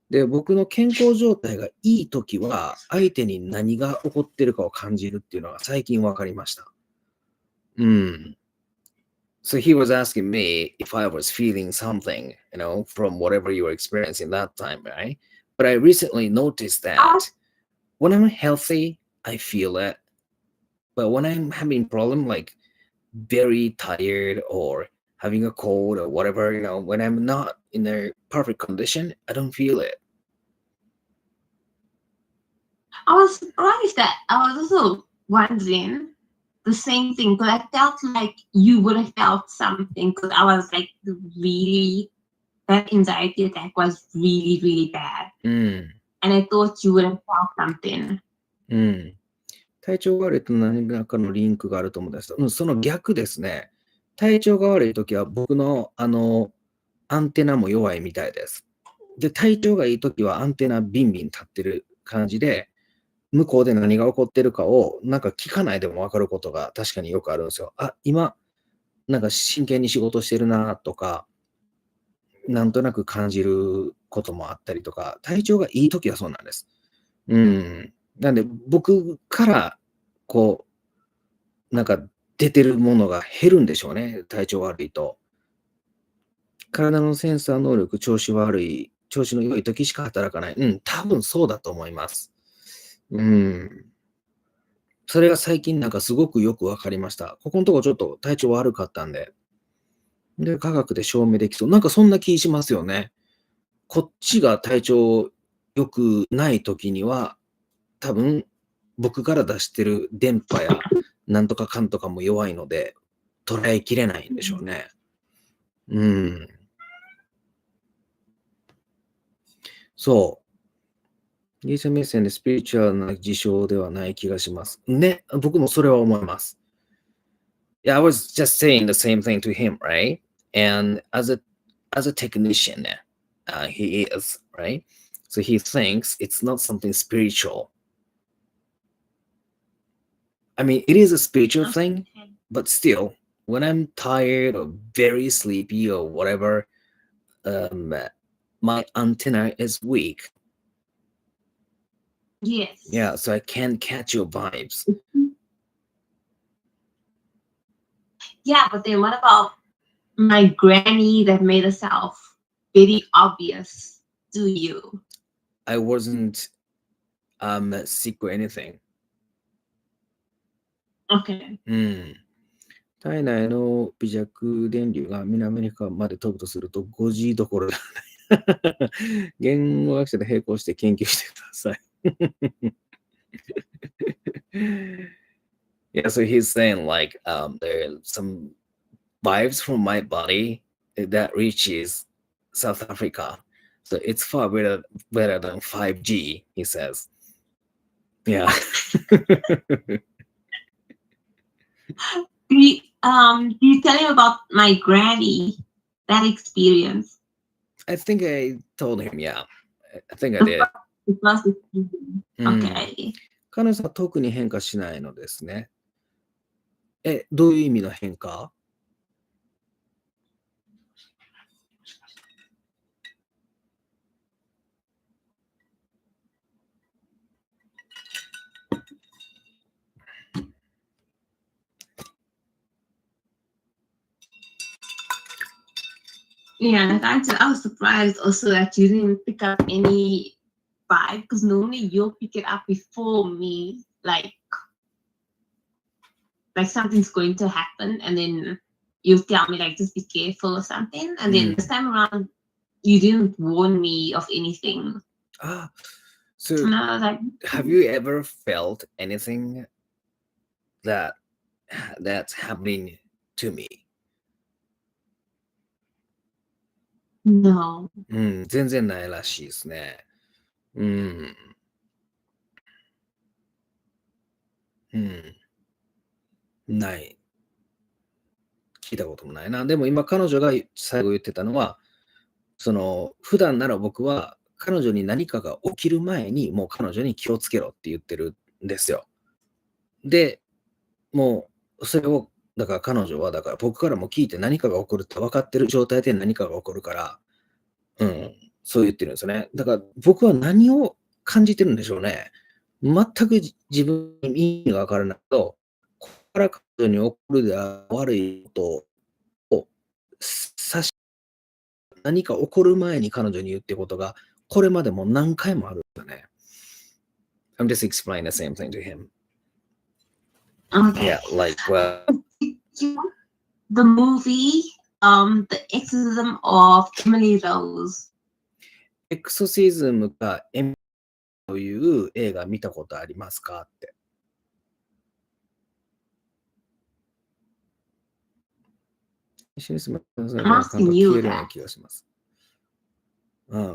で、僕の健康状態がいいときは、相手に何が起こってるかを感じるっていうのが最近分かりました。So he was asking me if I was feeling something, from whatever you were experiencing that time, right? But I recently noticed that when I'm healthy, I feel it. But when I'm having problem, like very tired or having a cold or whatever, when I'm not in a perfect condition, I don't feel it. I was surprised that I was also wondering the same thing, because I felt like you would have felt something, because I was like that anxiety attack was really, really bad. And I thought you would have felt something. 体調が悪いと何らかのリンクがあると思うんです。その逆ですね。体調が悪いときは僕のアンテナも弱いみたいです。で、体調がいいときはアンテナビンビン立ってる感じで、向こうで何が起こってるかをなんか聞かないでも分かることが確かによくあるんですよ。今、なんか真剣に仕事してるなとか、なんとなく感じることもあったりとか、体調がいいときはそうなんです。なんで僕からなんか出てるものが減るんでしょうね。体調悪いと。体のセンサー能力、調子の良いときしか働かない。多分そうだと思います。それが最近なんかすごくよくわかりました。ここのとこちょっと体調悪かったんで。で、科学で証明できそう。なんかそんな気しますよね。こっちが体調良くないときには、多分僕から出してる電波やなんとかかんとかも弱いので、捉えきれないんでしょうね。そう。ギリシャ目線でスピリチュアルな事象ではない気がします。ね、僕もそれは思います。Yeah, I was just saying the same thing to him, right? And as a technician, he is, right? So he thinks it's not something spiritual. I mean, it is a spiritual thing, but still, when I'm tired or very sleepy or whatever, my antenna is weak. Yes. Yeah, so I can't catch your vibes. Yeah, but then what about my granny that made herself very obvious to you? I wasn't sick or anything. Okay. 体内の微弱電流が南アメリカまで飛ぶとすると5時どころではない。言語学者と並行して研究してください。Yeah, so he's saying like there are some vibes from my body that reaches South Africa. So it's far better than 5G, he says. Yeah. Do you tell him about my granny, that experience? I think I told him, yeah. I think I did. The first experience. うん Okay. 彼女さんは特に変化しないのですね。どういう意味の変化？Yeah, like I was surprised also that you didn't pick up any vibe because normally you'll pick it up before me, like something's going to happen, and then you tell me like just be careful or something, and then this time around you didn't warn me of anything. So And I was like, have you ever felt anything that's happening to me? no. 全然ないらしいですね。ない。聞いたこともないな。でも今彼女が最後言ってたのは、普段なら僕は彼女に何かが起きる前にもう彼女に気をつけろって言ってるんですよ。で、もうそれを、だから彼女はだから僕からも聞いて何かが起こるって分かってる状態で何かが起こるから、そう言ってるんですよね。だから僕は何を感じてるんでしょうね。全く自分に意味が分からないと、ここから彼女に起こるである悪いことを指し、何か起こる前に彼女に言うってことが、これまでも何回もあるんだね。I'm just explaining the same thing to him. Okay. Yeah, like, well, the movie, The Exorcism of Emily Rose. エクソシズムかエミという映画見たことありますかって。一緒に住む感覚消えるような気がします。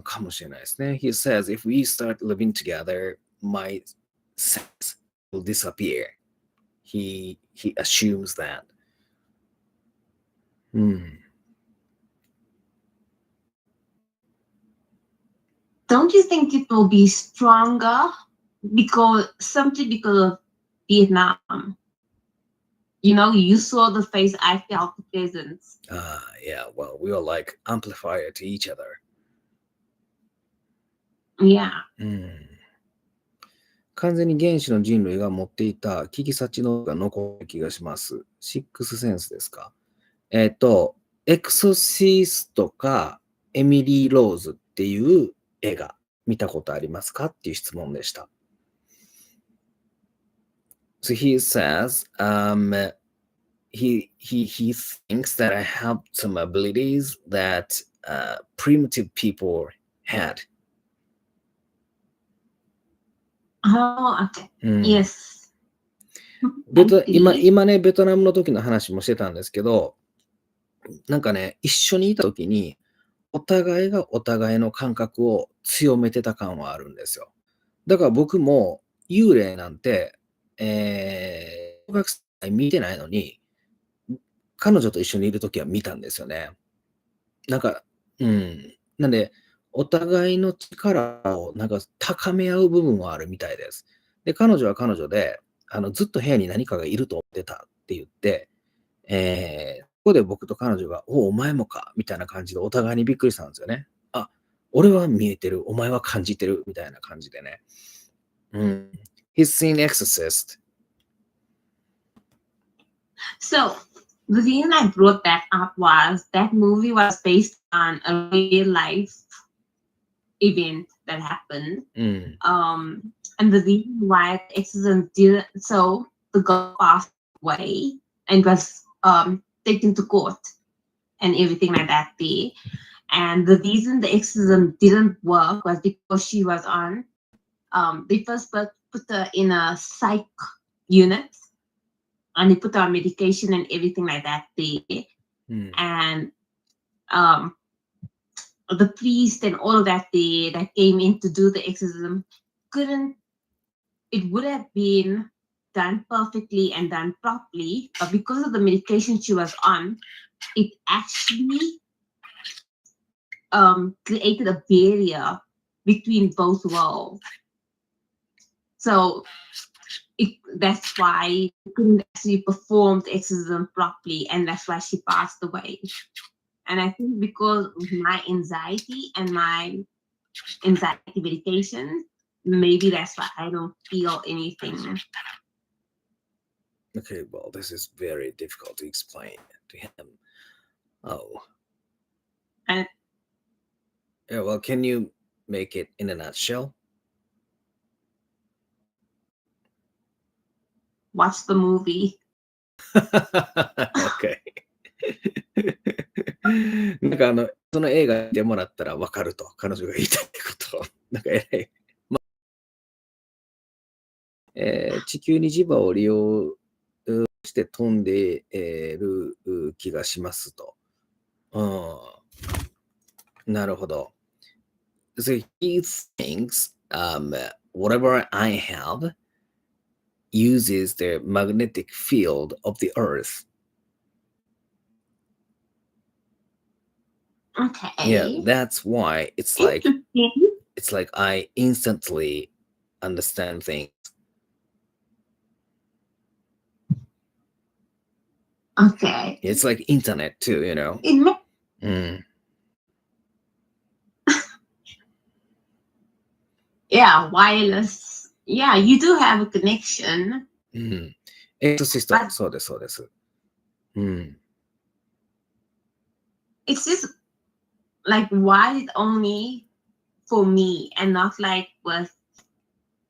かもしれないですね。He says, if we start living together, my sense will disappear. He assumes that. Don't you think it will be stronger simply because of Vietnam? You know, you saw the face, I felt the presence. Yeah, well, we are like amplifier to each other. Yeah. 完全に原始の人類が持っていた聞き察知能が残る気がします。シックスセンスですか？エクソシストかエミリー・ローズっていう映画見たことありますかっていう質問でした。So he says, he thinks that I have some abilities that primitive people had. Oh, okay. Yes. 今ね、ベトナムの時の話もしてたんですけど、なんかね、一緒にいた時に、お互いがお互いの感覚を強めてた感はあるんですよ。だから僕も幽霊なんて、小学生見てないのに、彼女と一緒にいるときは見たんですよね。なんか、なんで、お互いの力をなんか高め合う部分はあるみたいです。で、彼女は彼女で、ずっと部屋に何かがいると思ってたって言って、ここで僕と彼女が、お前もかみたいな感じでお互いにびっくりしたんですよね。あ、俺は見えてる、お前は感じてるみたいな感じでね。He's seen Exorcist. So the reason I brought that up was that movie was based on a real life event that happened. And the reason why the exorcism didn't, so the girl passed away and was taken to court and everything like that day. And the reason the exorcism didn't work was because she was on, they first put her in a psych unit and they put her on medication and everything like that day. And the priest and all of that day that came in to do the exorcism it would have been done perfectly and done properly, but because of the medication she was on, it actually created a barrier between both worlds. So that's why she couldn't actually perform the exorcism properly, and that's why she passed away. And I think because of my anxiety and my anxiety medication, maybe that's why I don't feel anything. Okay, well, this is very difficult to explain to him. Oh. And yeah, well, can you make it in a nutshell? Watch the movie. Okay. なんかその映画見てもらったら分かると、彼女が言いたいことを。なんか偉い。地球に磁場を利用して飛んでる気がしますと。なるほど。So he thinks whatever I have uses the magnetic field of the earth. Okay. Yeah, that's why it's like I instantly understand things. Okay. It's like internet too, you know. Yeah, wireless. Yeah, you do have a connection. Exorcist, そうです、そうです。It's just like, why is it only for me and not like with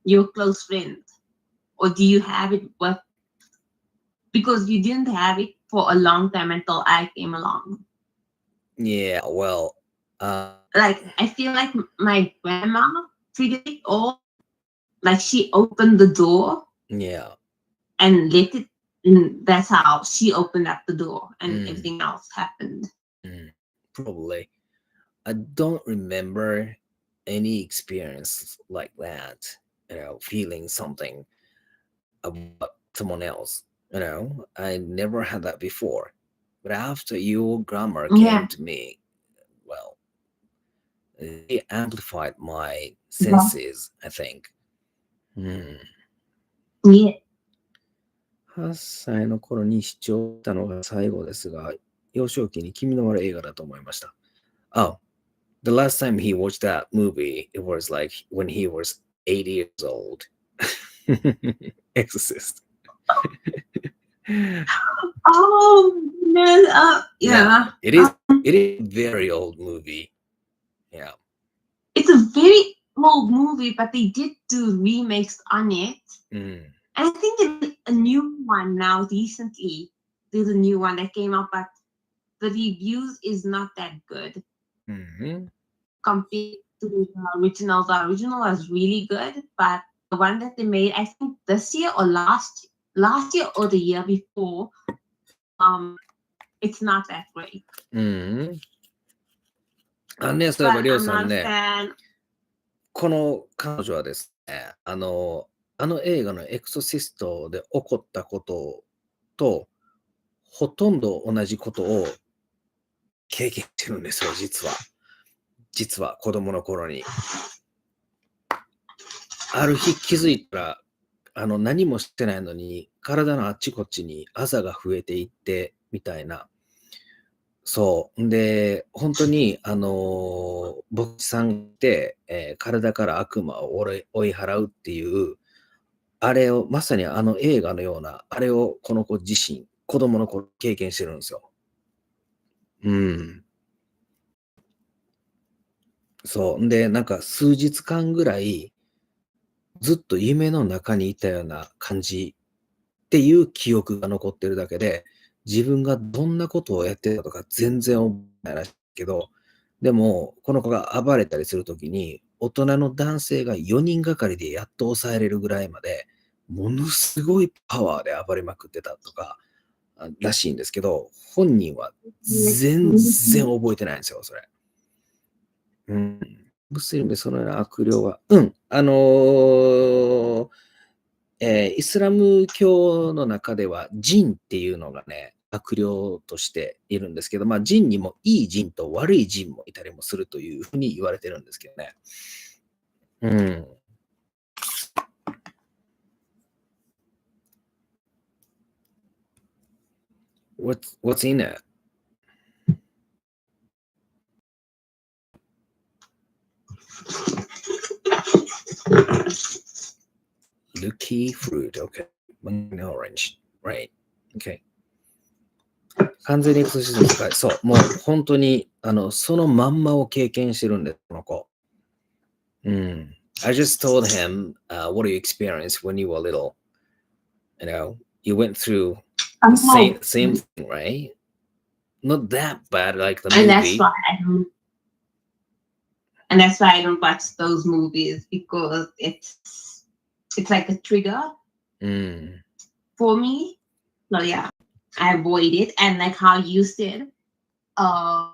your close friend? Or do you have it with, because you didn't have it for a long time until I came along? Yeah, well, like I feel like my grandma treated it all like she opened the door. Yeah. And let it. And that's how she opened up the door, and everything else happened. Probably. I don't remember any experience like that, you know, feeling something about someone else. You know, I never had that before. But after your grammar came to me, well, it amplified my senses, I think. Yeah. 8歳の頃に視聴したのが最後ですが、幼少期に君の悪い映画だと思いました。Oh, the last time he watched that movie, it was like when he was 8 years old. Exorcist. Oh man, yeah. It is a very old movie. Yeah. It's a very old movie, but they did do remakes on it. And I think there's a new one now recently. There's a new one that came out, but the reviews is not that good. Compared to the original. The original was really good, but the one that they made, I think this year or last year or the year before, it's not that great. そういえば、りょうさんね、 fan. この彼女はですあの映画のエクソシストで起こったことと、ほとんど同じことを経験してるんですよ、実は。実は子供の頃に。ある日気づいたら、何もしてないのに、体のあっちこっちにあざが増えていって、みたいな。そう。で、本当に、牧師さんって、体から悪魔を追い払うっていう、あれを、まさにあの映画のような、あれをこの子自身、子供の頃経験してるんですよ。うん。そう。で、なんか数日間ぐらい、ずっと夢の中にいたような感じっていう記憶が残ってるだけで、自分がどんなことをやってたとか全然覚えないらしいけど、でも、この子が暴れたりするときに、大人の男性が4人がかりでやっと抑えれるぐらいまで、ものすごいパワーで暴れまくってたとからしいんですけど、本人は全然覚えてないんですよ、それ。うん。ムスリムでそのような悪霊は、イスラム教の中ではジンっていうのがね、悪霊としているんですけど、まあジンにもいいジンと悪いジンもいたりもするというふうに言われてるんですけどね。うん。What's in it? Lucky fruit, okay. Mango orange, right. Okay. 完全にエクソシズムの世界。そう。もう本当に、そのまんまを経験してるんです、この子。うん。I just told him, what do you experience when you were little? You went through the Oh, same thing, right? Not that bad like the and that's movie. why I don't watch those movies because it's like a trigger Mm. for me. So yeah, I avoid it. And like how you said, uh,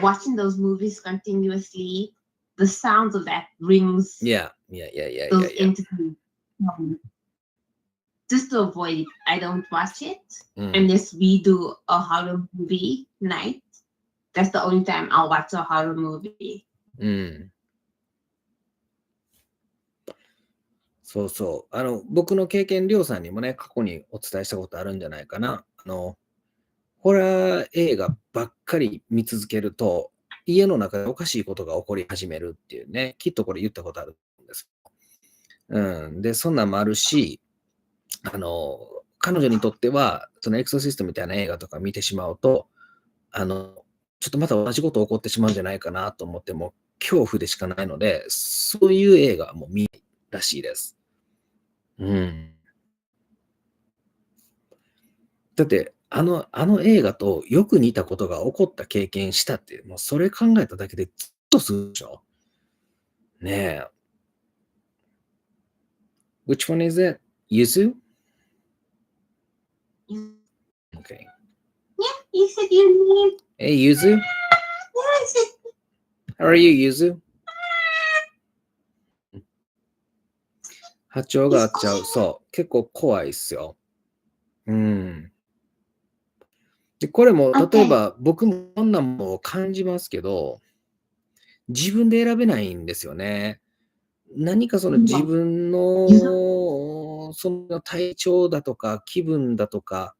watching those movies continuously, the sounds of that brings Yeah. those entities. Just to avoid it, I don't watch it unless we do a horror movie night. That's the only time I'll watch a horror movie. うん。そうそう。僕の経験、りょうさんにもね、過去にお伝えしたことあるんじゃないかな。ホラー映画ばっかり見続けると、家の中でおかしいことが起こり始めるっていうね、きっとこれ言ったことあるんです。うん。で、そんなんもあるし、彼女にとっては、そのエクソシストみたいな映画とか見てしまうと、ちょっとまた同じこと起こってしまうんじゃないかなと思っても、恐怖でしかないので、そういう映画はもう見ないらしいです。うん。だって、あの映画とよく似たことが起こった経験したって、もうそれ考えただけでずっとするでしょ。ねえ。Which one is it? Yuzu? Okay. Yeah, you said you need. Hey, Yuzu? How are you, Yuzu? 波長が合っちゃう。そう。結構怖いっすよ。うん。で、これも、例えば僕もこんなものを感じますけど、自分で選べないんですよね。何かその自分の、その体調だとか気分だとか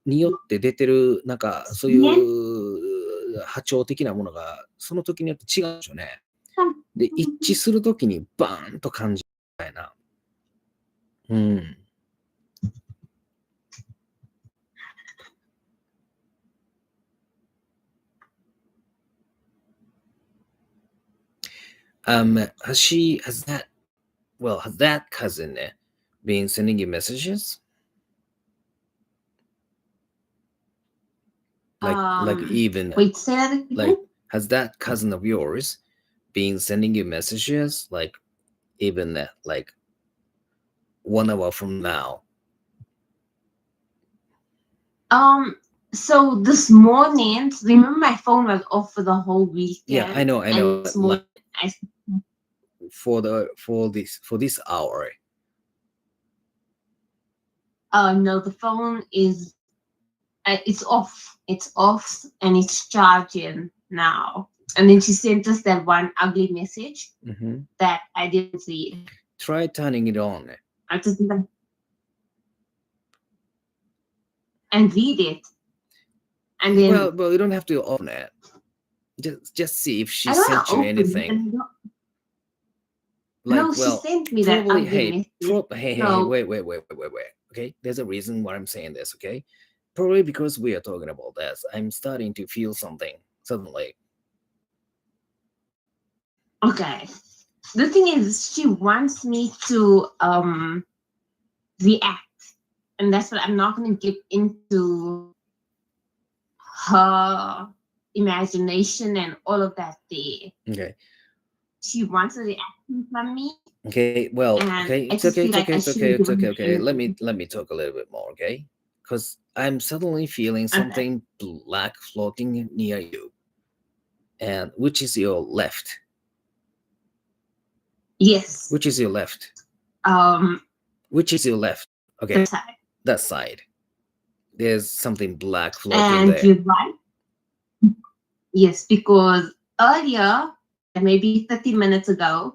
によって出てる、なんかそういう波長的なものが、その時によって違うんでしょうね。で、一致する時にバーンと感じるみたいな。うん。has that cousin been sending you messages? Like even Wait, say that again. like has that cousin of yours been sending you messages like even like 1 hour from now? So this morning, remember my phone was off for the whole weekend. Yeah, I know. And this morning, for this hour? No, the phone is it's off. It's off and it's charging now. And then she sent us that one ugly message that I didn't see. Try turning it on. I just and read it. And then Well, you don't have to open it. Just see if she I don't sent wanna you open it, anything. and I don't- Like, no, she well, sent me that probably, ugly hey, message. hey, So- wait. Okay, there's a reason why I'm saying this. Okay, probably because we are talking about this, I'm starting to feel something suddenly. Okay. The thing is, she wants me to react, and that's what I'm not going to get into her imagination and all of that there. Okay. She wants a reaction from me. Okay. Well. And Okay. I It's just okay. feel It's like okay. I It's okay. shouldn't It's give okay. her Okay. anything. Let me talk a little bit more. Okay. Because I'm suddenly feeling Okay. something black floating near you, and which is your left? Yes. Which is your left? Which is your left? Okay. side. That side. There's something black floating And there. you're right. Yes, because earlier, maybe 30 minutes ago,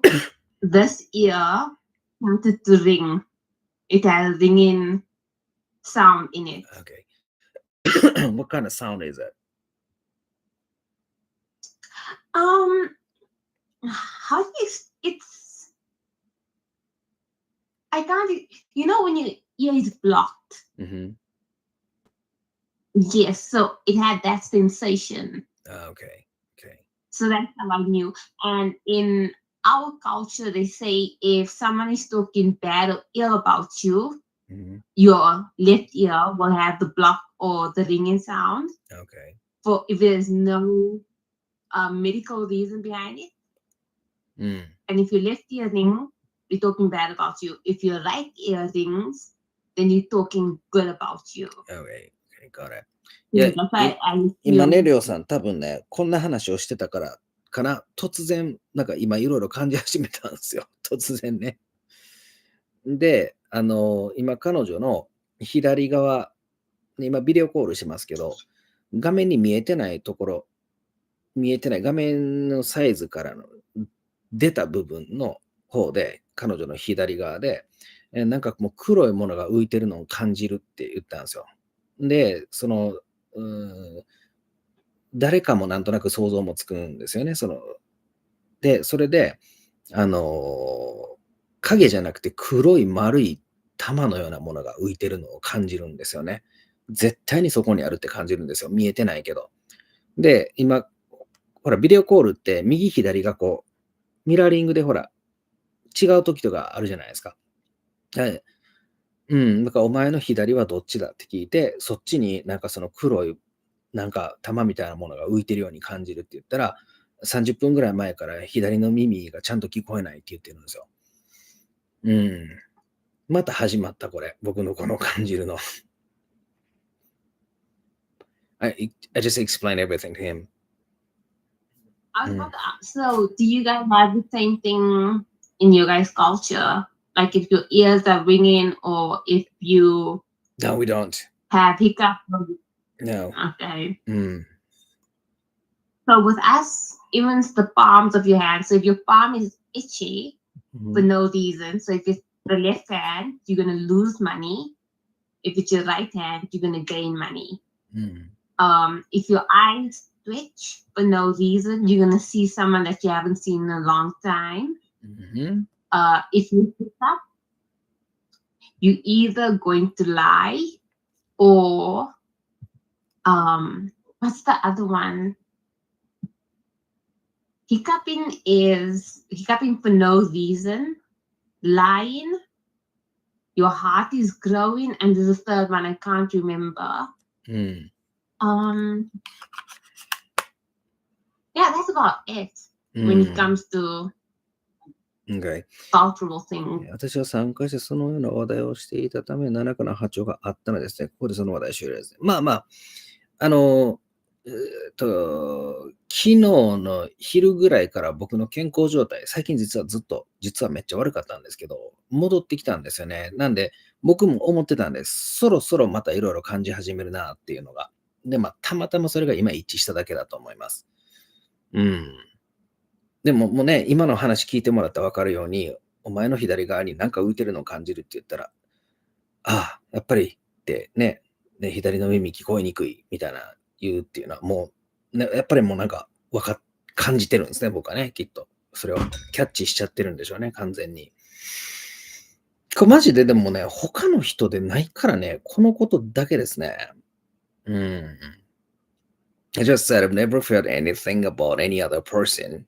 this ear wanted to ring. It had a ringing sound in it. Okay. What kind of sound is it? How do it's I can't, when your ear is blocked. Mm-hmm. Yes, so it had that sensation. Okay. So that's how I knew. And in our culture, they say if someone is talking bad or ill about you, your left ear will have the block or the ringing sound. Okay. For if there's no medical reason behind it. And if your left ear rings, we're talking bad about you. If your right ear rings, then you're talking good about you. Okay. Got it. Yeah, that's why I 今ね、 feel りょうさん、多分ね、こんな話をしてたからかな、突然、なんか今いろいろ感じ始めたんですよ。突然ね。で、今彼女の左側、今ビデオコールしますけど、画面に見えてないところ、見えてない画面のサイズからの出た部分の方で、彼女の左側で、なんかもう黒いものが浮いてるのを感じるって言ったんですよ。で、誰かもなんとなく想像もつくんですよね。で、それで、影じゃなくて黒い丸い玉のようなものが浮いてるのを感じるんですよね。絶対にそこにあるって感じるんですよ。見えてないけど。で、今、ほら、ビデオコールって右左がこう、ミラーリングでほら、違う時とかあるじゃないですか。はい。だからお前の左はどっちだって聞いて、そっちになんかその黒い、なんか玉みたいなものが浮いてるように感じるって言ったら、30分ぐらい前から左の耳がちゃんと聞こえないって言ってるんですよ。また始まったこれ。僕のこの感じるの。I just explained everything to him. I was about to ask, so do you guys have the same thing in your guys' culture? Like if your ears are ringing or if you No, we don't. have hiccups? No. Okay. Mm. So with us, even the palms of your hands. So if your palm is itchy for no reason, so if it's the left hand, you're gonna lose money. If it's your right hand, you're gonna gain money. If your eyes twitch for no reason, you're gonna see someone that you haven't seen in a long time. If you pick up, you're either going to lie or what's the other one? Hiccuping is hiccuping for no reason. Lying, your heart is growing, and there's a third one I can't remember. Yeah, that's about it when it comes to Okay. cultural things. 私は参加してそのような話題をしていたため、何らかの波長があったのですね。ここでその話題終了ですね。まあまあ、聞昨日の昼ぐらいから僕の健康状態、最近実はめっちゃ悪かったんですけど、戻ってきたんですよね。なんで、僕も思ってたんです。そろそろまたいろいろ感じ始めるなっていうのが。で、たまたまそれが今一致しただけだと思います。うん。でももうね、今の話聞いてもらったらわかるように、お前の左側になんか浮いてるのを感じるって言ったら、ああ、やっぱりってね、左の耳聞こえにくいみたいな言うっていうのはもう、ね、やっぱりもうなんか感じてるんですね、僕はね、きっと。それをキャッチしちゃってるんでしょうね、完全に。これマジででもね、他の人でないからね、このことだけですね。うん。I just said I've never felt anything about any other person.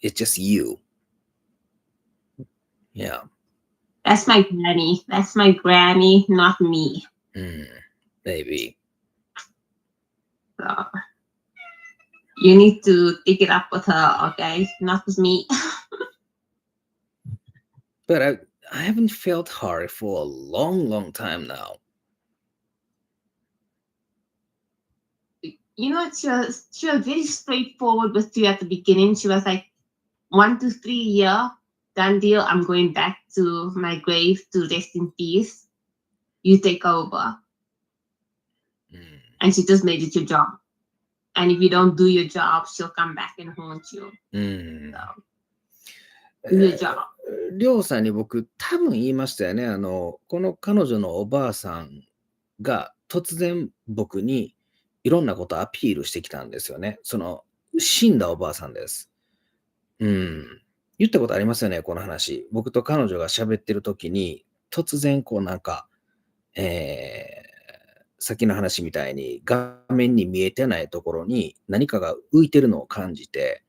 It's just you. Yeah. That's my granny. That's my granny, not me. Maybe. So you need to take it up with her, okay? Not with me. But I haven't felt hard for a long, long time now. You know, she was very straightforward with you at the beginning. She was like, 1 to 3 year, done deal. I'm going back to my grave to rest in peace. You take over. And she just made it your job. And if you don't do your job, she'll come back and haunt you. So, do your job. りょうさんに僕多分言いましたよね。この彼女のおばあさんが突然僕にいろんなことをアピールしてきたんですよね。死んだおばあさんです。言ったことありますよね、この話。僕と彼女が喋ってる時に突然さっきの話みたいに画面に見えてないところに何かが浮いてるのを感じて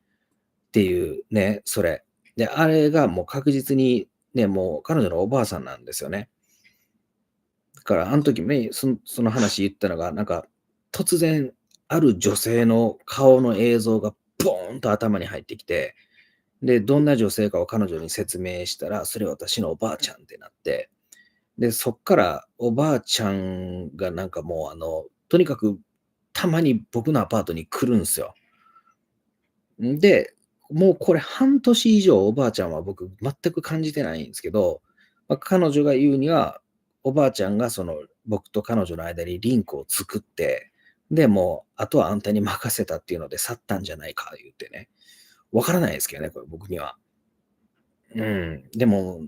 っていうね、それ。で、あれがもう確実にね、もう彼女のおばあさんなんですよね。だからあの時ね、その話言ったのが、なんか突然ある女性の顔の映像がボーンと頭に入ってきて、で、どんな女性かを彼女に説明したら、それは私のおばあちゃんってなって、で、そっからおばあちゃんがなんかもうとにかくたまに僕のアパートに来るんですよ。で、もうこれ半年以上おばあちゃんは僕全く感じてないんですけど、彼女が言うには、おばあちゃんが僕と彼女の間にリンクを作って、で、もうあとはあんたに任せたっていうので去ったんじゃないか言ってね。わからないですけどね、これ僕には。でも、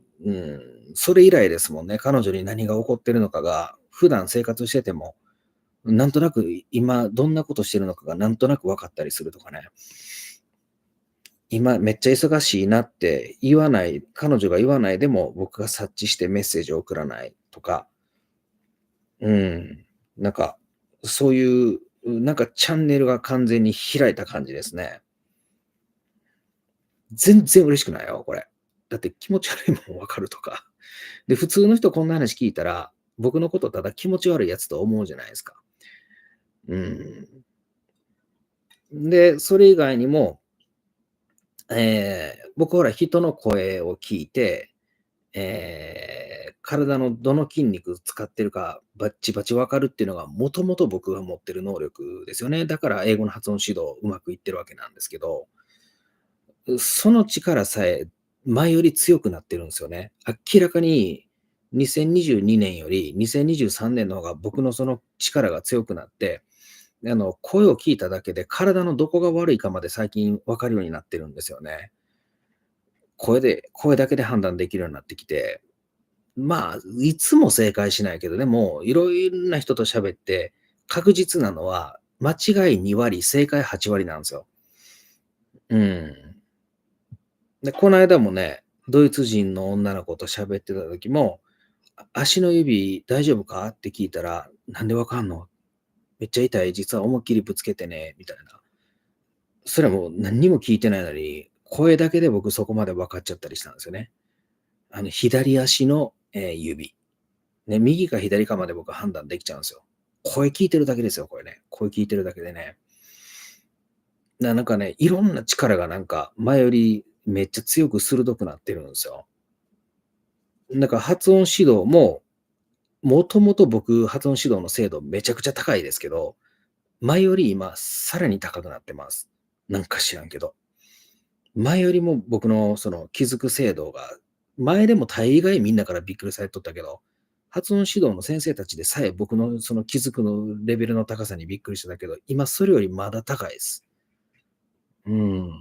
それ以来ですもんね。彼女に何が起こってるのかが、普段生活してても、なんとなく今どんなことしてるのかがなんとなく分かったりするとかね。今めっちゃ忙しいなって言わない、彼女が言わないでも僕が察知してメッセージを送らないとか、なんか、そういう、なんかチャンネルが完全に開いた感じですね。全然嬉しくないよ、これ。だって気持ち悪いもん分かるとか。で、普通の人こんな話聞いたら、僕のことただ気持ち悪いやつと思うじゃないですか。で、それ以外にも、僕ほら人の声を聞いて、体のどの筋肉使ってるかバッチバチ分かるっていうのがもともと僕が持ってる能力ですよね。だから英語の発音指導うまくいってるわけなんですけど、その力さえ前より強くなってるんですよね。明らかに2022年より2023年の方が僕のその力が強くなって、声を聞いただけで体のどこが悪いかまで最近分かるようになってるんですよね。声だけで判断できるようになってきて、いつも正解しないけど、でも、いろいろな人と喋って、確実なのは、間違い2割、正解8割なんですよ。で、この間もね、ドイツ人の女の子と喋ってた時も、足の指大丈夫かって聞いたら、なんでわかんの？めっちゃ痛い。実は思いっきりぶつけてね、みたいな。それはもう何にも聞いてないのに、声だけで僕そこまで分かっちゃったりしたんですよね。左足の、指。ね、右か左かまで僕は判断できちゃうんですよ。声聞いてるだけですよ、これね。声聞いてるだけでね。なんかね、いろんな力がなんか前よりめっちゃ強く鋭くなってるんですよ。だから発音指導も、もともと僕、発音指導の精度めちゃくちゃ高いですけど、前より今、さらに高くなってます。なんか知らんけど。前よりも僕のその気づく精度が、前でも大概みんなからびっくりされとったけど、発音指導の先生たちでさえ僕のその気づくのレベルの高さにびっくりしてたけど、今それよりまだ高いです。うん。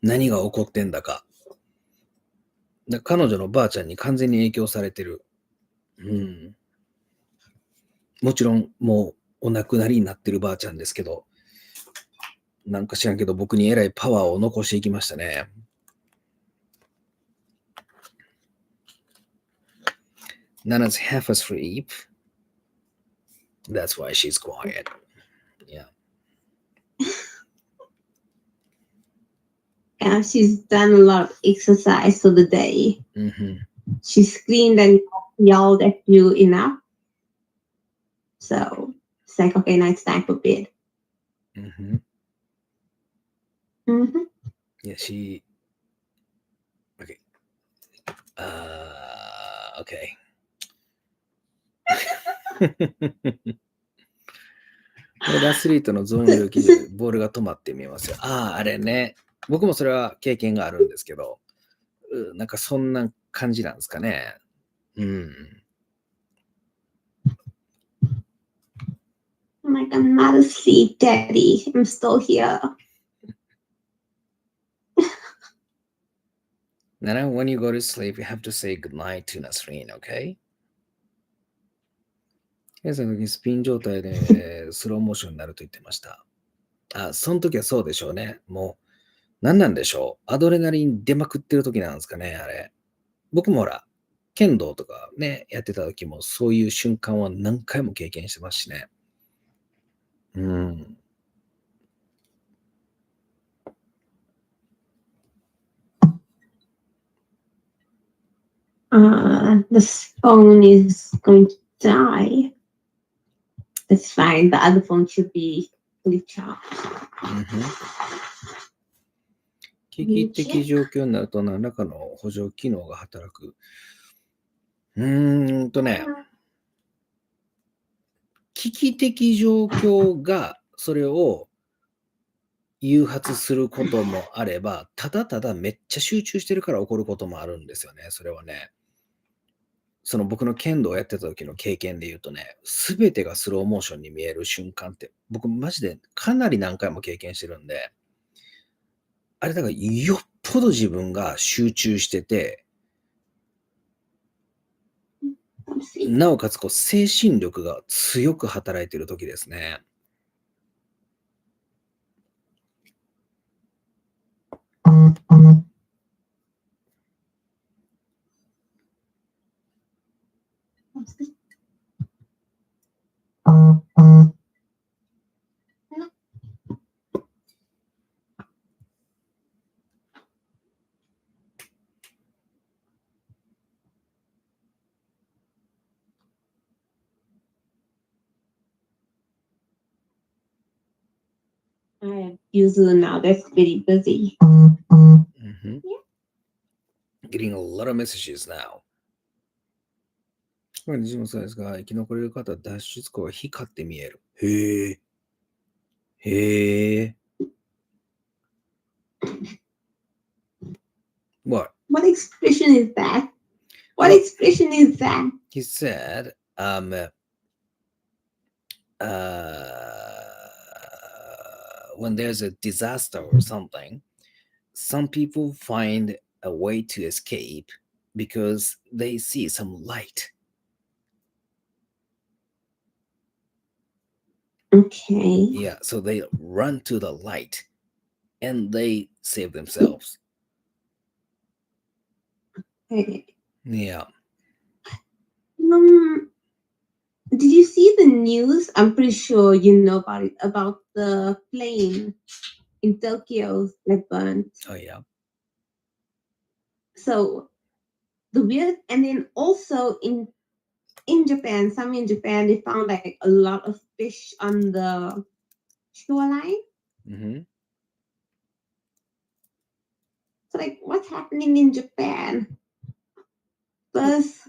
何が起こってんだか。彼女のばあちゃんに完全に影響されてる。うん。もちろんもうお亡くなりになってるばあちゃんですけど、なんか知らんけど僕にえらいパワーを残していきましたね。Nana's half asleep. That's why she's quiet. Yeah. Yeah, she's done a lot of exercise for the day. She screamed and yelled at you enough. So it's like, okay, now it's time for bed. Yeah, she. Okay. Okay. これでアスリートのゾーン領域でボールが止まって見えますよ。あれね。僕もそれは経験があるんですけど、なんかそんな感じなんですかね。I'm like, I'm not asleep, Daddy. I'm still here. Now, when you go to sleep, you have to say goodnight to Nasreen, okay? その時スピン状態でスローモーションになると言ってました。その時はそうでしょうね。もう、何なんでしょう。アドレナリン出まくってる時なんですかね、あれ。僕もほら、剣道とかね、やってた時もそういう瞬間は何回も経験してますしね。This phone is going to die. It's fine. The other phone should be fully charged. 危機的状況になると何らかの補助機能が働く。危機的状況がそれを誘発することもあれば、ただただめっちゃ集中してるから起こることもあるんですよね、それはね。その僕の剣道をやってた時の経験で言うとね、すべてがスローモーションに見える瞬間って、僕マジでかなり何回も経験してるんで、あれだからよっぽど自分が集中してて、なおかつこう精神力が強く働いてる時ですね。I have user now that's very busy. Getting a lot of messages now. これ西本さんですが、生き残れる方は脱出口が光って見える。へえ。へえ。What? What expression is that? What expression is that? He said, when there's a disaster or something, some people find a way to escape because they see some light. Okay. Yeah, so they run to the light and they save themselves. Okay. Yeah. Did you see the news? I'm pretty sure you know about it, about the plane in Tokyo that burned. Oh, yeah. So the weird, and then also in Japan, some in Japan, they found like a lot of fish on the shoreline. So like, what's happening in Japan? First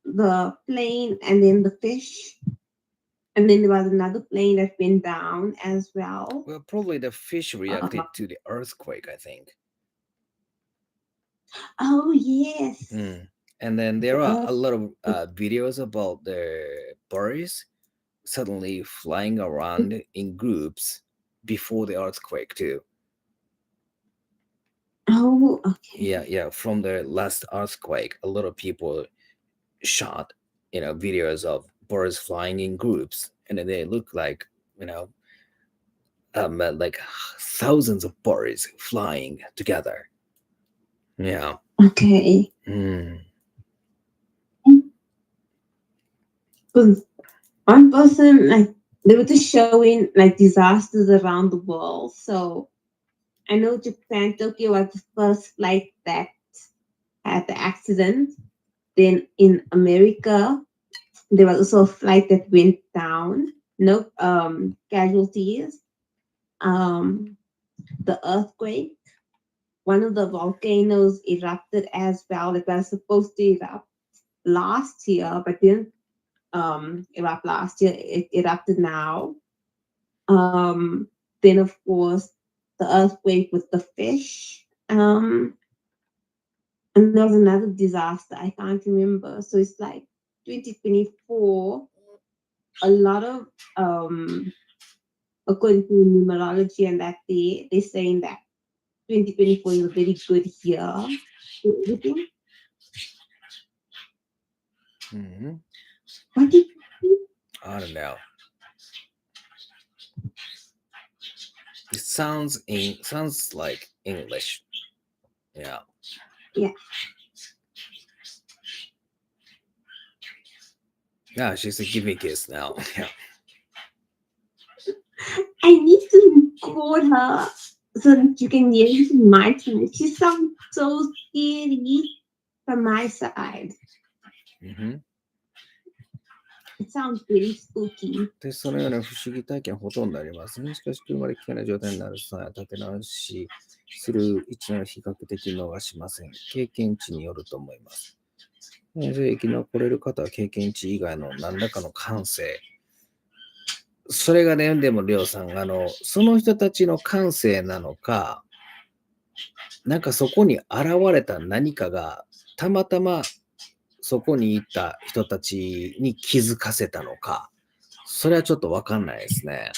the plane and then the fish. And then there was another plane that went down as well. Well, probably the fish reacted to the earthquake, I think. Oh, yes. And then there are a lot of videos about the birds suddenly flying around in groups before the earthquake too. Oh, okay. Yeah. From the last earthquake, a lot of people shot, videos of birds flying in groups, and they look like, like thousands of birds flying together. Yeah. Okay. Because one person, like, they were just showing like disasters around the world. So I know Japan, Tokyo was the first flight that had the accident. Then in America, there was also a flight that went down. No casualties. The earthquake. One of the volcanoes erupted as well. It was supposed to erupt last year, but didn't erupt last year. It erupted now. Then of course the earthquake with the fish. And there was another disaster. I can't remember. So it's like 2024. A lot of according to numerology and that they're saying that 2024 is a very good year for everything. What did you think? I don't know. It sounds like English. Yeah. Yeah, she's a give me kiss now. Yeah. I need to record her so that you can hear it in my tone. She sounds so scary from my side. It sounds very spooky. で、そのような不思議体験ほとんどありますね。しかし、車で危険な状態になる際は立て直しする一年は比較的逃しません。経験値によると思います。生き残れる方は経験値以外の何らかの感性。それがね、でも、りょうさん、その人たちの感性なのか、なんかそこに現れた何かが、たまたまそこにいた人たちに気づかせたのか、それはちょっとわかんないですね。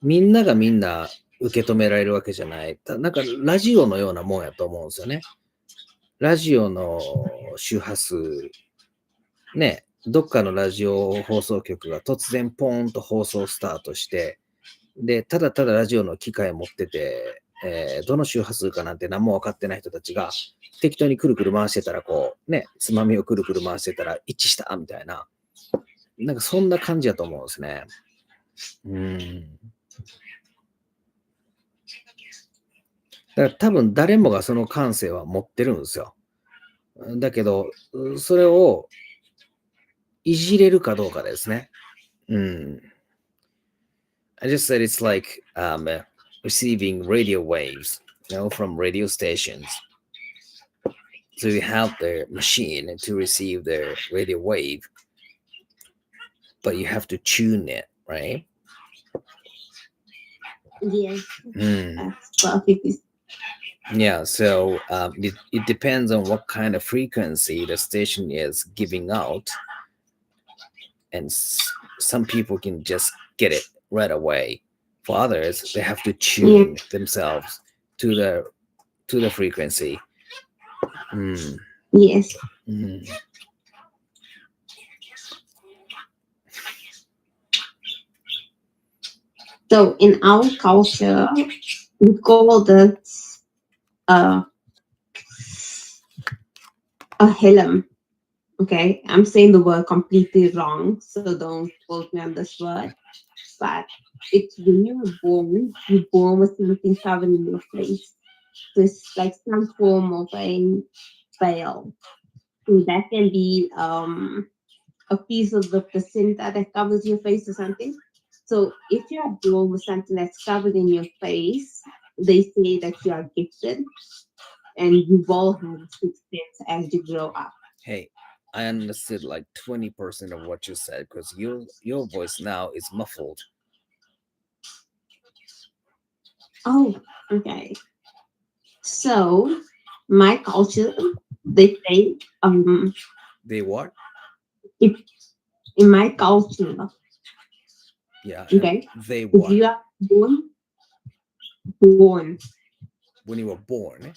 みんながみんな受け止められるわけじゃない。なんかラジオのようなもんやと思うんですよね。ラジオの周波数、ね、どっかのラジオ放送局が突然ポーンと放送スタートして、で、ただただラジオの機械を持ってて、どの周波数かなんて何も分かってない人たちが適当にくるくる回してたらこうね、つまみをくるくる回してたら一致したみたいな、なんかそんな感じやと思うんですね。だから多分誰もがその感性は持ってるんですよ。だけど、それをいじれるかどうかですね。I just said it's like receiving radio waves, from radio stations. So you have the machine to receive the radio wave, but you have to tune it, right? Yes, that's perfect. Yeah, so it depends on what kind of frequency the station is giving out. And some people can just get it right away. For others, they have to tune themselves to the frequency. Yes. So in our culture, we call that a helm. Okay, I'm saying the word completely wrong, so don't quote me on this word. But it's when you're born with something covered in your face. So it's like some form of a veil. So that can be a piece of the placenta that covers your face or something. So if you are born with something that's covered in your face, they say that you are gifted and you will have a sixth sense as you grow up. Hey, I understood like 20% of what you said because your voice now is muffled. Oh, okay. So my culture, they say, They what? if in my culture, Yeah. okay, They if what? you are born, When you were born.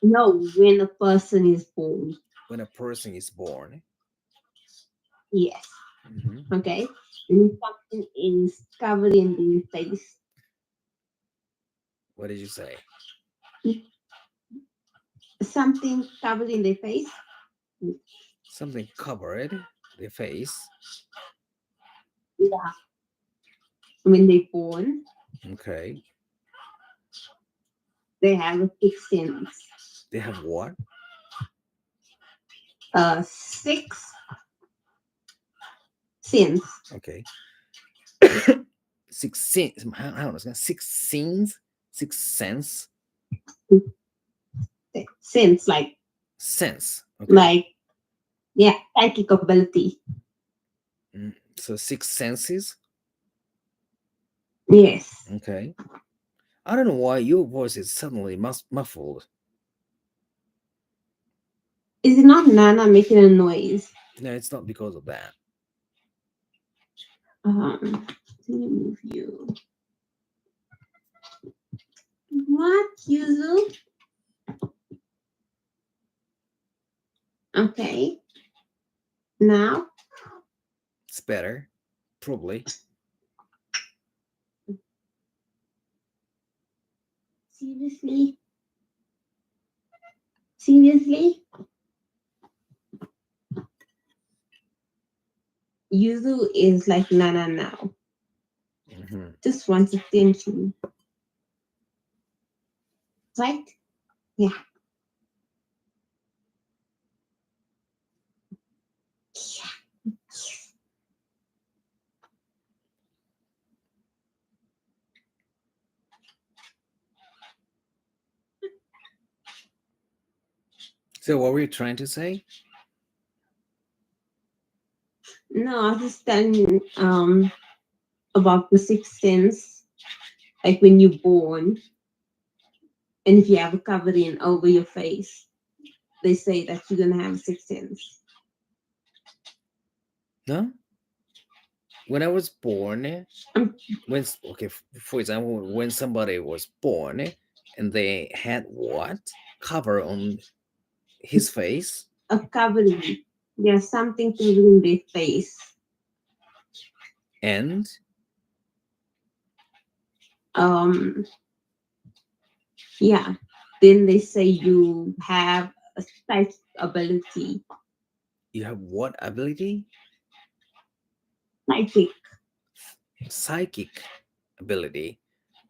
no, when a person is born, When a person is born. yes, Mhm. okay, and something is covered in the face, What did you say? something covered in the face, Something covered the face. yeah, when they're born, Okay. they have a sixth sense. They have what? Six sense. Okay. Six sense. How on, six scenes? Six sense? Sense, like Sense. Okay. like yeah, psychic ability. So six senses? Yes. Okay. I don't know why your voice is suddenly muffled. Is it not Nana making a noise? No, it's not because of that. Let me move you. What, Yuzu? Okay. Now, It's better. Probably. seriously? Seriously? Yuzu is like Nana now. Mhm. Just wants attention. Right? Yeah. So what were you trying to say? No, I was just telling you about the sixth sense, like when you're born, and if you have a covering over your face, they say that you're gonna have a sixth sense. No? When I was born, Um, for example, when somebody was born and they had what? Cover on his face. a covering. There's something covering their face. And Um, yeah. Then they say you have a psychic ability. you have what ability? Psychic. Psychic ability.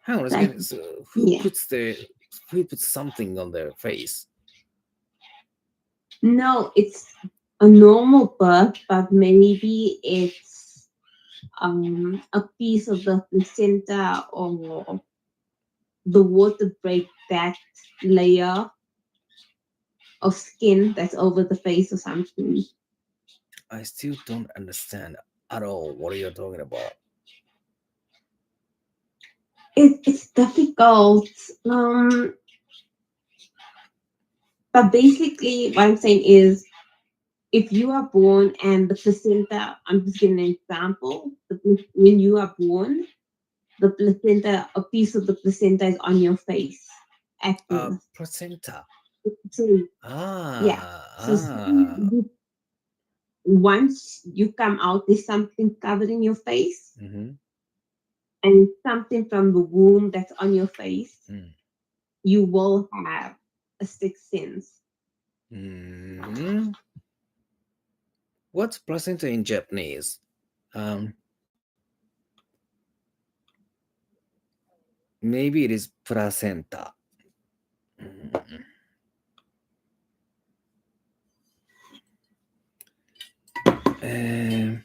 Hang on a Psychic. second. So Yeah. who puts something on their face? No, it's a normal birth, but maybe it's a piece of the placenta or the water break that layer of skin that's over the face or something. I still don't understand at all what you're talking about. It's difficult. But basically, what I'm saying is, if you are born and the placenta, I'm just giving an example. When you are born, the placenta, a piece of the placenta is on your face at birth. Placenta. So yeah. So Ah. once you come out, there's something covering your face Mm-hmm. and something from the womb that's on your face. You will have a sixth sense. Mm-hmm. What's placenta in Japanese? Maybe it is placenta. Um,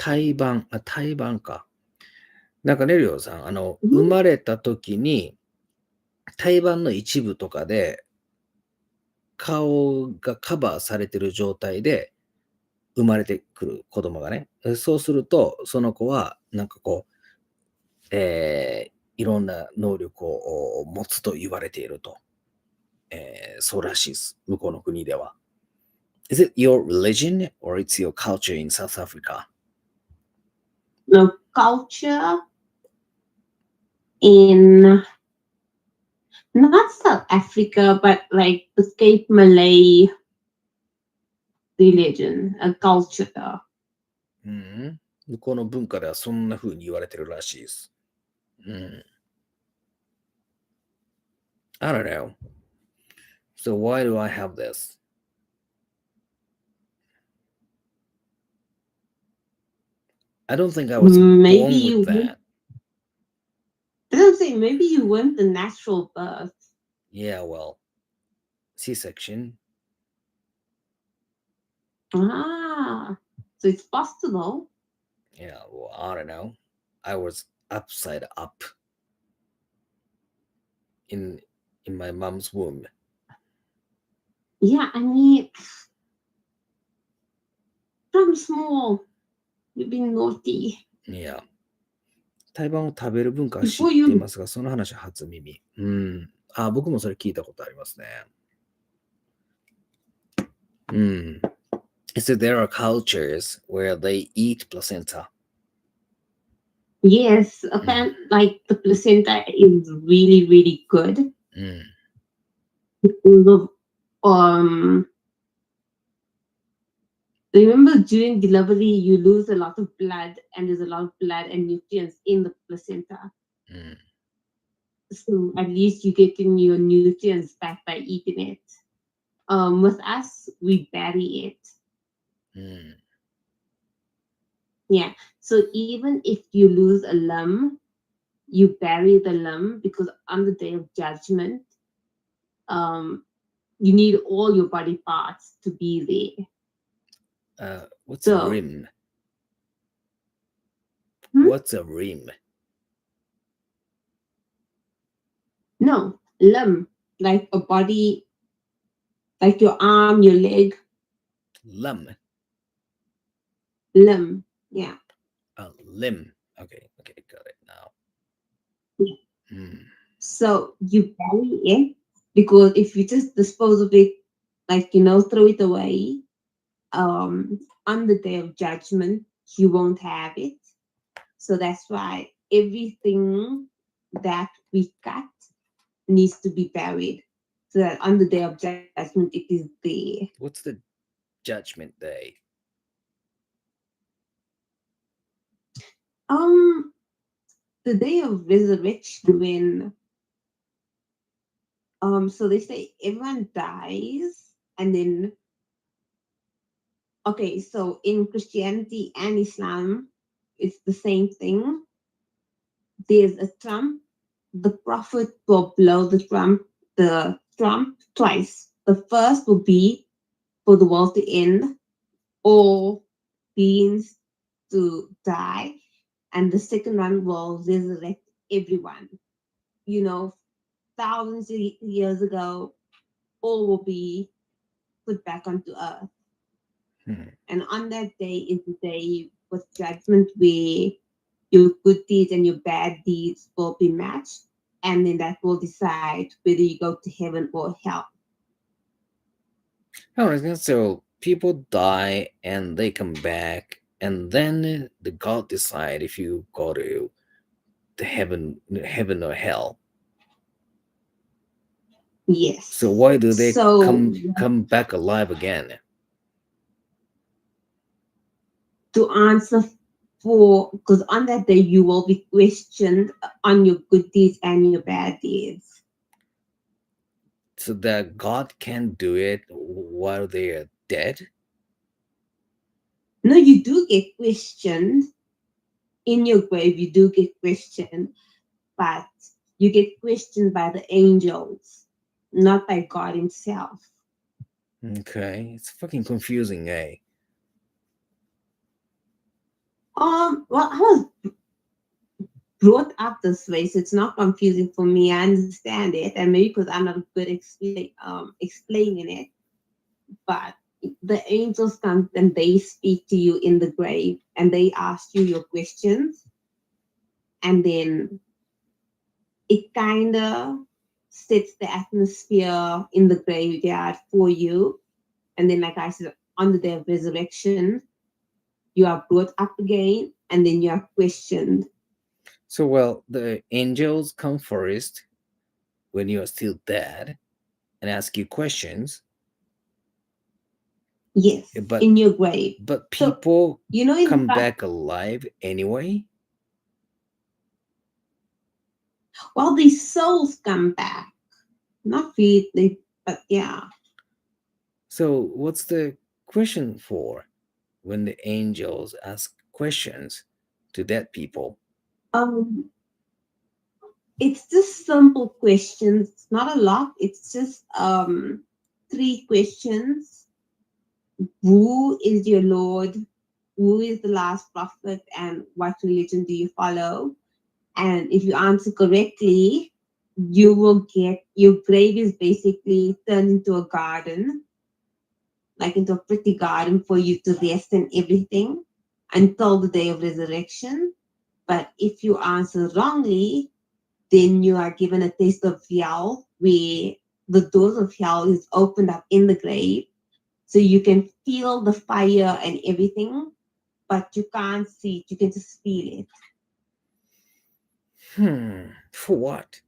胎盤か。なんかね、りょうさん、Mhm. 生まれた時に、胎盤の一部とかで、顔がカバーされてる状態で生まれてくる子供がね。そうすると、その子は、なんかこう、いろんな能力を持つと言われていると。そうらしいです。向こうの国では。Is it your religion or it's your culture in South Africa? The culture in not South Africa, but like the Cape Malay religion, a culture. 向こうの文化ではそんな風に言われてるらしいです。I don't know. So why do I have this? I don't think I was Maybe born you with went, that. I don't say maybe you went the natural birth. Yeah, well, C-section. Ah, so it's possible. Yeah, well, I don't know. I was upside up in my mom's womb. Yeah, I mean, from small, you've been naughty. Yeah. 胎盤を食べる文化は知っ Before てい you, ますが、その話は初耳。僕もそれ聞いたことありますね。So there are cultures where they eat placenta. yes, like the placenta is really, really good because of remember during delivery you lose a lot of blood and there's a lot of blood and nutrients in the placenta. So at least you get in your nutrients back by eating it. With us, we bury it. Yeah. So even if you lose a limb, you bury the limb because on the day of judgment, you need all your body parts to be there. What's a So- rim? there. What's a rim? No, limb, like a body, like your arm, your leg, Limb. limb. Yeah. Limb. Okay, got it now. Yeah. So you bury it because if you just dispose of it, like throw it away, on the day of judgment, you won't have it. So that's why everything that we cut needs to be buried. So that on the day of judgment, it is there. What's the judgment day? The day of resurrection when so they say everyone dies and then okay, so in Christianity and Islam, it's the same thing. There's a trump. The prophet will blow the trump twice. The first will be for the world to end, all beings to die, and the second one will resurrect everyone. Thousands of years ago, all will be put back onto earth. And on that day is the day with judgment where your good deeds and your bad deeds will be matched. And then that will decide whether you go to heaven or hell. Oh, so people die and they come back, and then the God decide if you go to the heaven or hell. Yes. So why do they So come back alive again? to answer because on that day you will be questioned on your good deeds and your bad deeds. So that God can do it while they are dead? No, you do get questioned in your grave. You do get questioned, but you get questioned by the angels, not by God himself. Okay, it's fucking confusing, eh? Well, I was brought up this way, so it's not confusing for me. I understand it, and maybe because I'm not good at explaining it. But the angels come and they speak to you in the grave, and they ask you your questions, and then it kind of sets the atmosphere in the graveyard for you. And then, like I said, on the day of resurrection, you are brought up again, and then you are questioned. So, well, the angels come first when you are still dead and ask you questions. Yes, But in your grave. but So, people you know, in come fact, back alive anyway. well, these souls come back. Not really, but yeah. So, what's the question for when the angels ask questions to dead people? It's just simple questions. It's not a lot. It's just 3 questions. Who is your Lord? Who is the last prophet? And what religion do you follow? And if you answer correctly, you will get your grave is basically turned into a garden, like into a pretty garden for you to rest and everything until the day of resurrection. But if you answer wrongly, then you are given a taste of hell, where the doors of hell is opened up in the grave, so you can feel the fire and everything, but you can't see it. You can just feel it. For what?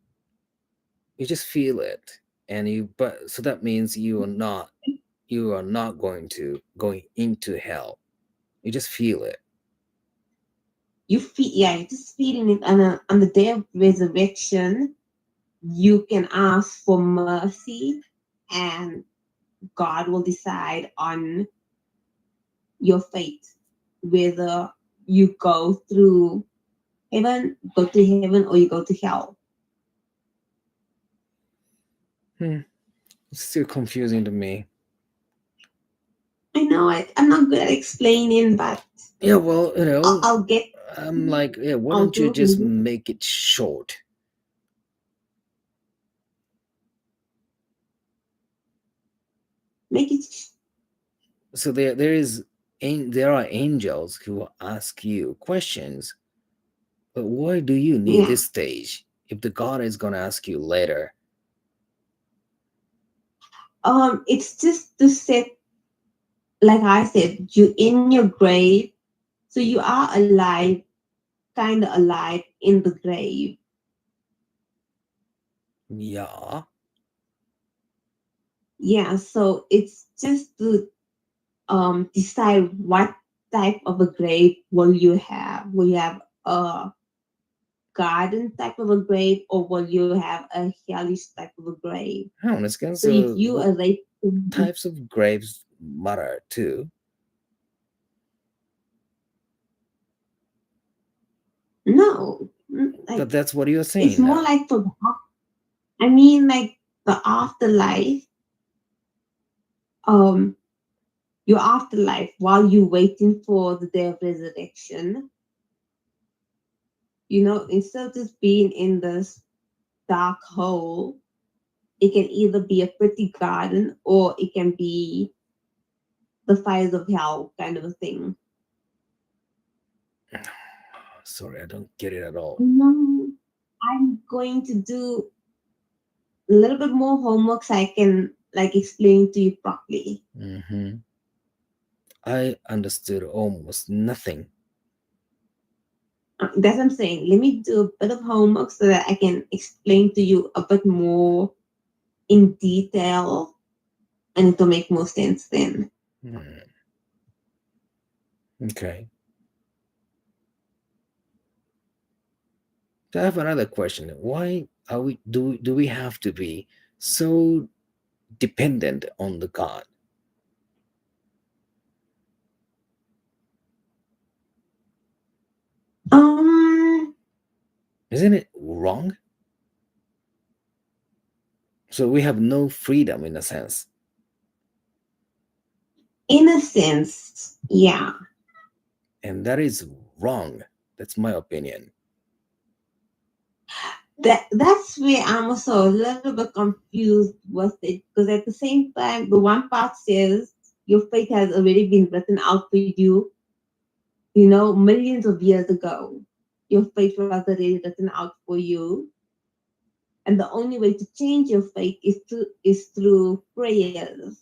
You just feel it, and but so that means you are not going into hell. You just feel it. You feel, yeah, you're just feeling it. And on the day of resurrection, you can ask for mercy, and God will decide on your fate, whether you go through go to heaven, or you go to hell. It's still confusing to me. I know I'm not good at explaining, but Yeah, well, I'll get. I'm like, yeah, why I'll don't you do just it. make it short? Make it. So there are angels who ask you questions, but why do you need Yeah. this stage if the God is gonna ask you later? It's just to set, like I said, you in your grave, so you are alive, kind of alive in the grave. Yeah. Yeah. So it's just to decide what type of a grave will you have. Will you have a garden type of a grave, or will you have a hellish type of a grave? So if you What are like, types of graves matter too? no, But like that's what you're it's saying more now. like for, I mean, like the afterlife, um, your afterlife while you're waiting for the day of resurrection. Instead of just being in this dark hole, it can either be a pretty garden, or it can be the fires of hell kind of a thing. Sorry, I don't get it at all. I'm going to do a little bit more homework so I can like explain to you properly. I understood almost nothing. That's what I'm saying. Let me do a bit of homework so that I can explain to you a bit more in detail, and it'll make more sense then. Okay. So I have another question. Why do we have to be so dependent on the God? Isn't it wrong? So we have no freedom in a sense. In a sense, yeah. And that is wrong. That's my opinion. That's where I'm also a little bit confused with it, because at the same time, the one part says your fate has already been written out for you. You know, millions of years ago, your fate was already written out for you, and the only way to change your fate is through prayers,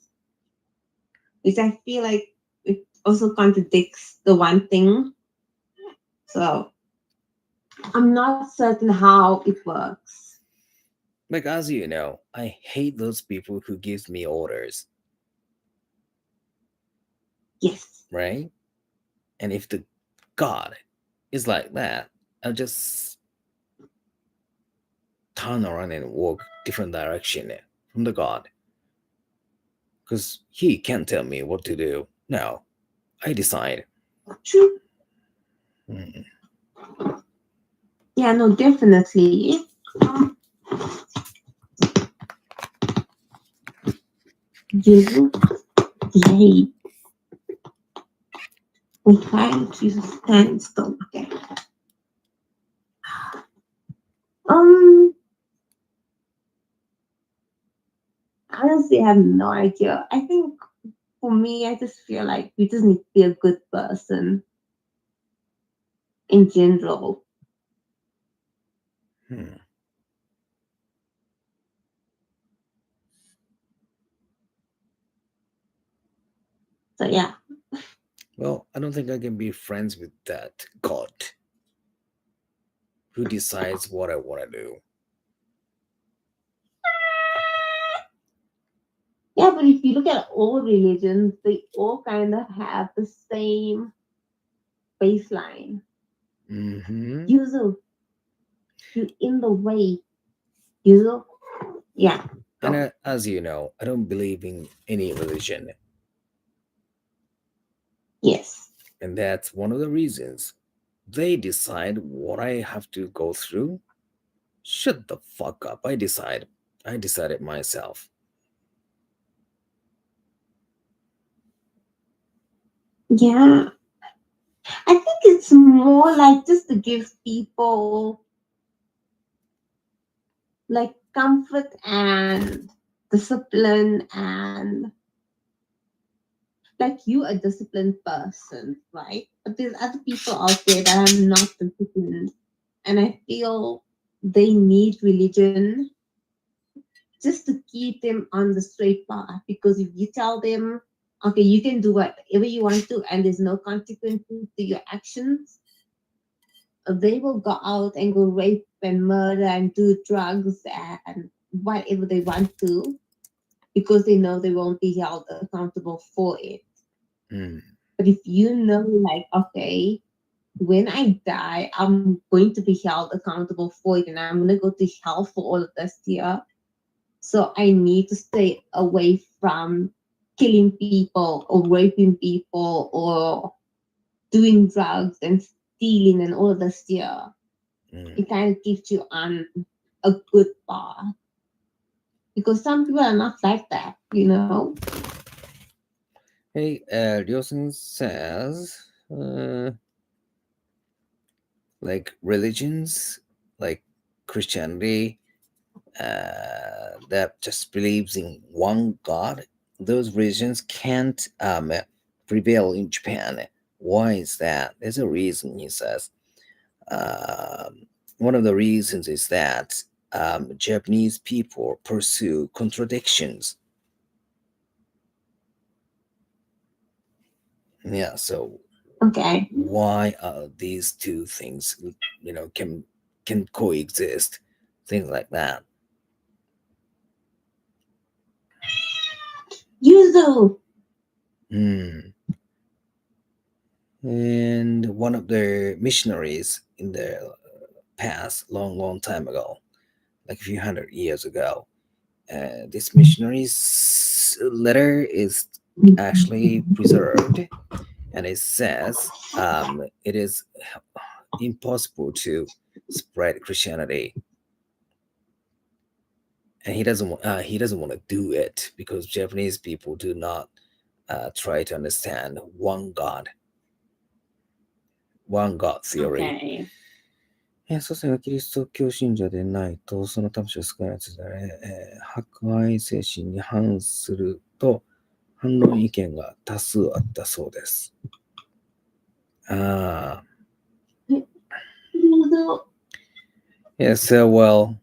which I feel like it also contradicts the one thing. So I'm not certain how it works. Like, as you know, I hate those people who give me orders, Yes. right? And if the God is like that, I'll just turn around and walk different direction from the God. Because he can't tell me what to do. No, I decide. True. Mm. Yeah, no, definitely. You, yay. We're trying to stand still. Okay. Honestly, I have no idea. I think for me, I just feel like you just need to be a good person in general. So yeah. Well, I don't think I can be friends with that God who decides what I want to do. Yeah, but if you look at all religions, they all kind of have the same baseline. Mm-hmm. You're in the way. Yeah. And as you know, I don't believe in any religion. Yes. And that's one of the reasons. They decide what I have to go through. Shut the fuck up. I decide. I decided myself. Yeah. I think it's more like just to give people like comfort and discipline, and like you a disciplined person, right? But there's other people out there that are not disciplined, and I feel they need religion just to keep them on the straight path. Because if you tell them, okay, you can do whatever you want to, and there's no consequences to your actions, they will go out and go rape and murder and do drugs and whatever they want to, because they know they won't be held accountable for it. But if you know, like, okay, when I die, I'm going to be held accountable for it, and I'm going to go to hell for all of this here. So I need to stay away from killing people or raping people or doing drugs and stealing and all of this here. It kind of keeps you on a good path. Because some people are not like that, you know? Hey, Ryosen says, like religions, like Christianity, that just believes in one God, those religions can't prevail in Japan. Why is that? There's a reason, he says. One of the reasons is that Japanese people pursue contradictions. Yeah, so Okay. why these two things, can coexist? Things like that. Yuzu. And one of the missionaries in the past, long time ago, like a few hundred years ago, this missionary's letter is actually preserved, and it says it is impossible to spread Christianity, and he doesn't want to do it because Japanese people do not try to understand one God. one God theory. Okay. 祖先がキリスト教信者でないと、その魂は少ないつだね。博愛精神に反すると、反論意見が多数あったそうです。No. Yes, well,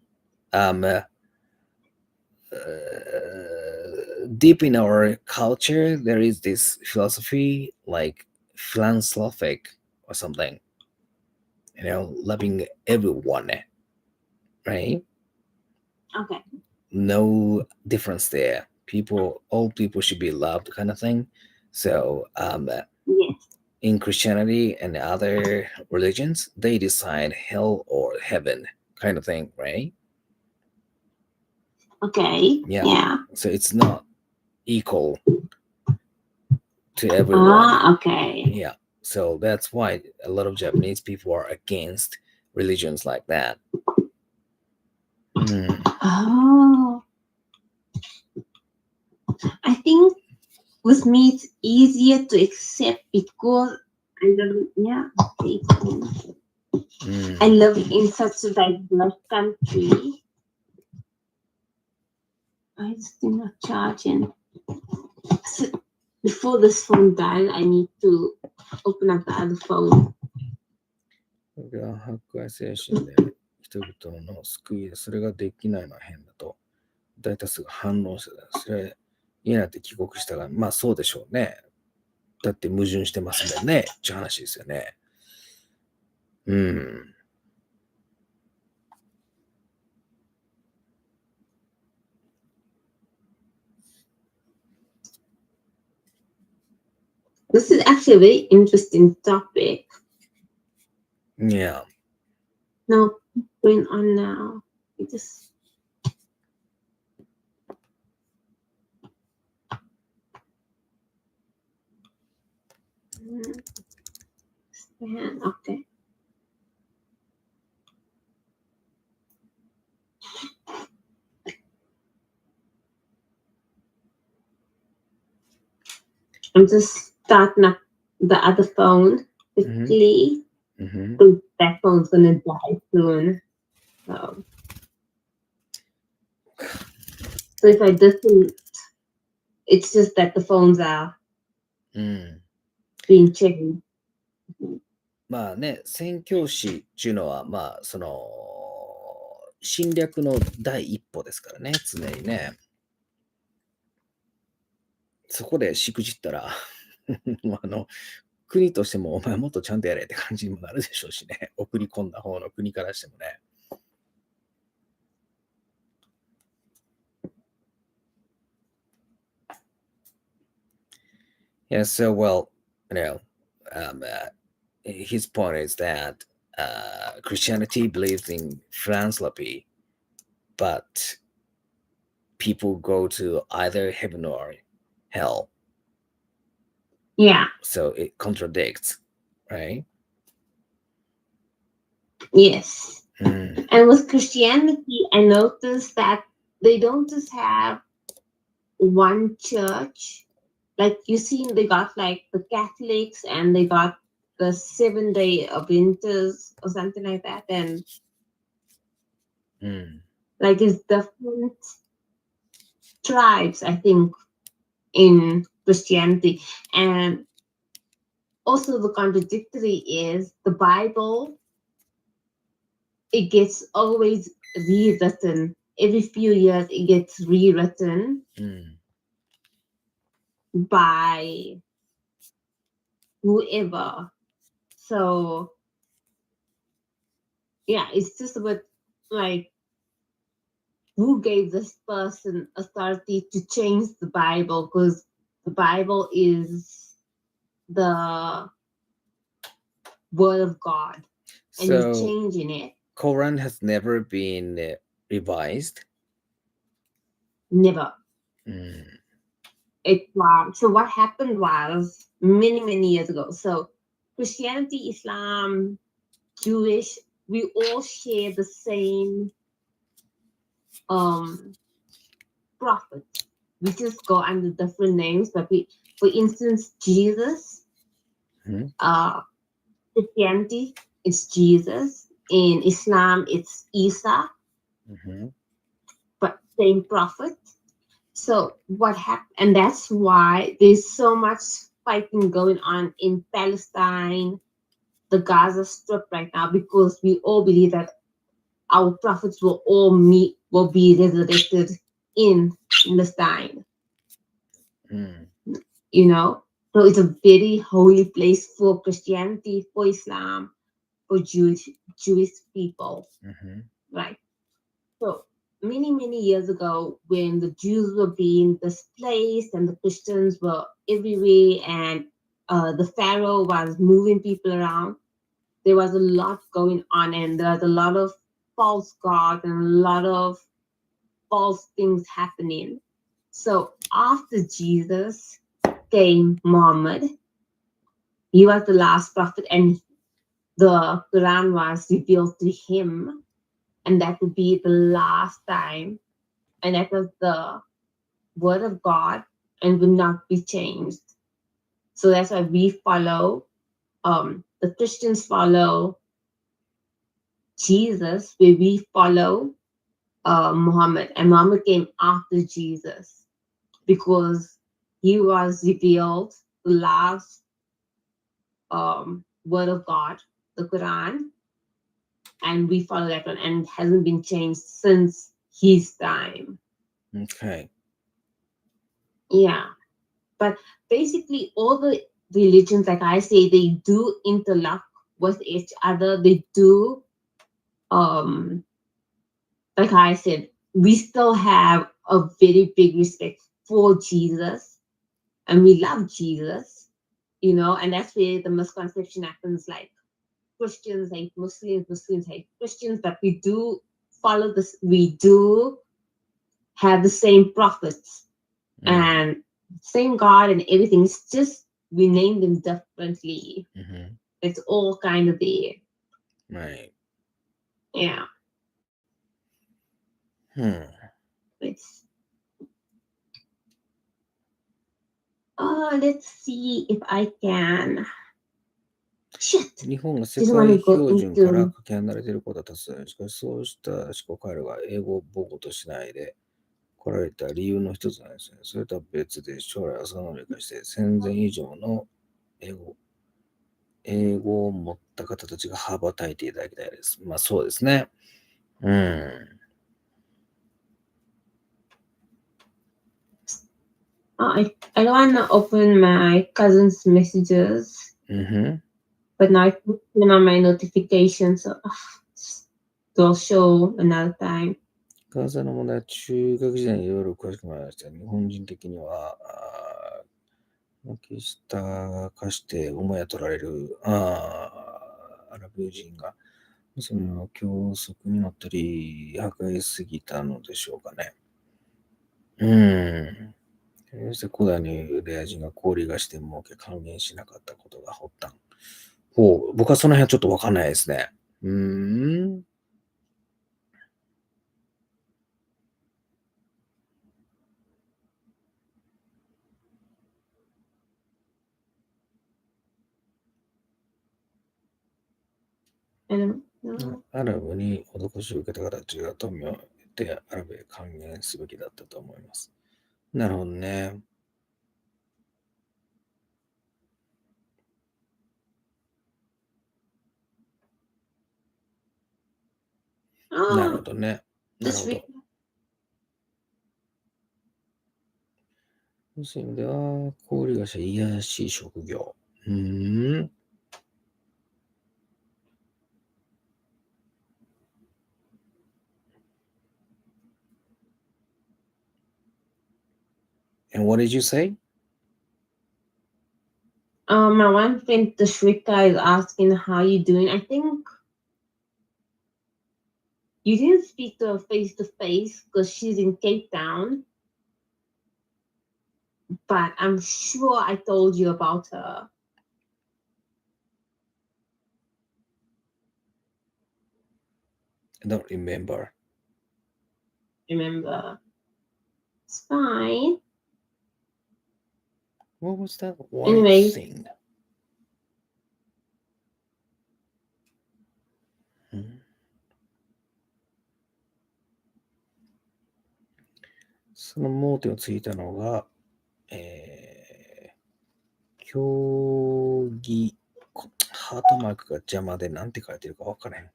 deep in our culture, there is this philosophy like philanthropic or something, loving everyone, right? Okay. No difference there. All people should be loved, kind of thing. So, Yes. in Christianity and other religions, they decide hell or heaven, kind of thing, right? Okay. Yeah. So it's not equal to everyone. Okay. Yeah. So that's why a lot of Japanese people are against religions like that. Oh. I think with me it's easier to accept because I live in such a diverse country. Why is it not charging? So before this phone dies, I need to open up the other phone. 博愛精神で人々の救いでそれができないのは変だと大多数が反論してた。それ嫌になって帰国したが、まあそうでしょうね。だって矛盾してますもんね。っていう話ですよね。This is actually a very interesting topic. Yeah. Now, going on now. We just okay. I'm just starting up the other phone quickly. Because that phone's gonna die soon. So if I doesn't, it's just that the phones are being changed. まあね、宣教師っていうのは、まあ、その、侵略の第一歩ですからね、常にね。そこでしくじったら、国としても、お前もっとちゃんとやれって感じにもなるでしょうしね。送り込んだ方の国からしてもね。Yeah, so well, his point is that Christianity believes in philanthropy, but people go to either heaven or hell. Yeah. So it contradicts, right? Yes. And with Christianity, I noticed that they don't just have one church. Like you see, they got like the Catholics and they got the 7-day Adventists or something like that. And like it's different tribes, I think, in Christianity. And also the contradictory is the Bible, it gets always rewritten. Every few years it gets rewritten by whoever. So yeah, it's just about like who gave this person authority to change the Bible, because the Bible is the word of God and you're changing it. Quran has never been revised. Never. So what happened was many years ago. So Christianity, Islam, Jewish, we all share the same prophets. We just go under different names, but for instance, Jesus, Christianity, it's Jesus. In Islam, it's Isa, but same prophet. So what happened? And that's why there's so much fighting going on in Palestine, the Gaza Strip right now, because we all believe that our prophets will be resurrected in Palestine. You know, so it's a very holy place for Christianity, for Islam, for Jewish people, right? So many years ago, when the Jews were being displaced and the Christians were everywhere, and the Pharaoh was moving people around, there was a lot going on, and there was a lot of false gods and a lot of false things happening. So after Jesus came Muhammad. He was the last prophet, and the Quran was revealed to him, and that would be the last time, and that was the word of God and will not be changed. So that's why we follow, the Christians follow Jesus, where we follow Muhammad, and Muhammad came after Jesus because he was revealed the last word of God, the Quran, and we follow that one, and it hasn't been changed since his time. Okay. Yeah, but basically all the religions, like I say, they do interlock with each other. They do, like I said, we still have a very big respect for Jesus, and we love Jesus, you know, and that's where the misconception happens. Like Christians hate Muslims, Muslims hate Christians, but we do follow this. We do have the same prophets and same God and everything. It's just we name them differently. It's all kind of there. Right. Yeah. It's let's see if I can. Shit. 日本が世 Just 界 want to go 標準から into. かけ離れていることは多数。しかし、そうした思考回路が英語を母語としないで来られた理由の一つなんですね。それとは別で、将来はその理解して1000年以上の英語を持った方たちが羽ばたいていただきたいです。まあそうですね。I don't want to open my cousin's messages, but now I put them on my notifications, so they'll show another time. ガザの問題は中学時代にいろいろ詳しくなりました。日本人的には、軒下化して思い取られるアラブ人が、その教則に乗ったり、破壊すぎたのでしょうかね。そして古代のユダヤ人が氷がして儲け還元しなかったことが発端。僕はその辺はちょっとわかんないですね。アラブに施しを受けた方たちが富を得てアラブへ還元すべきだったと思います。なるほどね。なるほどね。なるほど。そういう意味では、氷菓子はいやらしい職業。And what did you say? My one friend, the Shrika, is asking how you doing. I think you didn't speak to her face to face because she's in Cape Town, but I'm sure I told you about her. I don't remember. Remember? It's fine. What was that one Anyway. thing? その盲点をついたのが、競技、ハートマークが邪魔で何て書いてるか分からへん。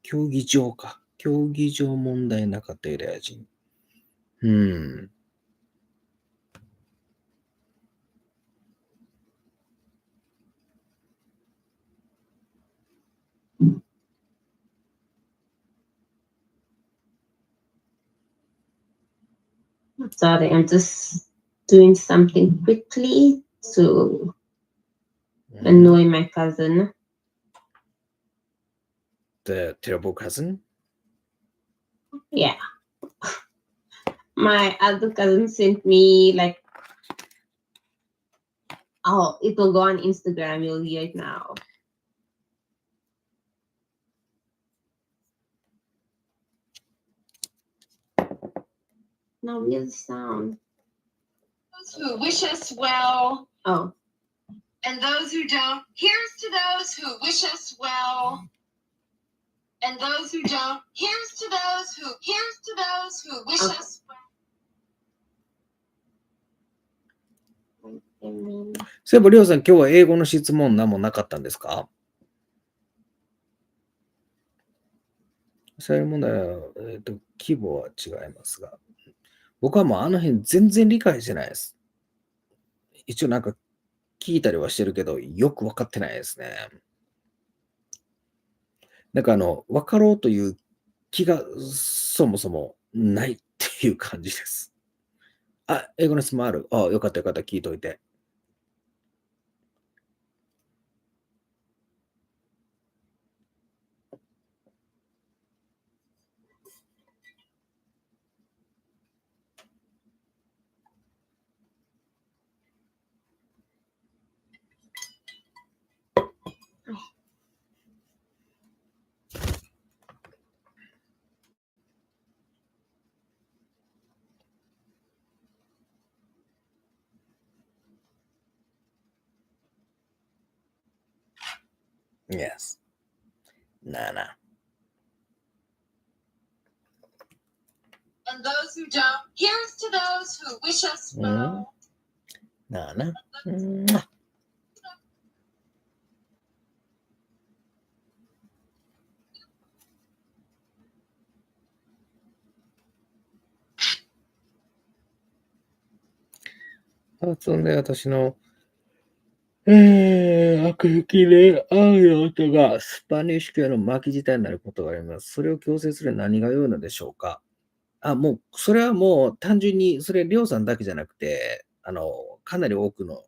競技場か。競技場問題なかったユダヤ人。Sorry, I'm just doing something quickly to annoy my cousin. The terrible cousin? Yeah. My other cousin sent me like, oh, it will go on Instagram. You'll hear it now. Now here's the sound. Those who wish us well. Oh. And those who don't. Here's to those who wish us well. And those who don't. Here's to those who wish us well. そういえば、りょうさん、今日は英語の質問何もなかったんですか？そういう問題は、規模は違いますが、僕はもうあの辺全然理解してないです。一応なんか聞いたりはしてるけど、よく分かってないですね。なんか分かろうという気がそもそもないっていう感じです。あ、英語の質問ある？あ、よかったよかった、聞いといて。Yes. 7. And those who don't. Here's to those who wish us well. 7. 発音で私の、悪吹きで、ある音がスパニッシュ系の巻き舌になることがあります。それを強制する何が良いのでしょうか？もう、それはもう単純に、それ、りょうさんだけじゃなくて、かなり多くの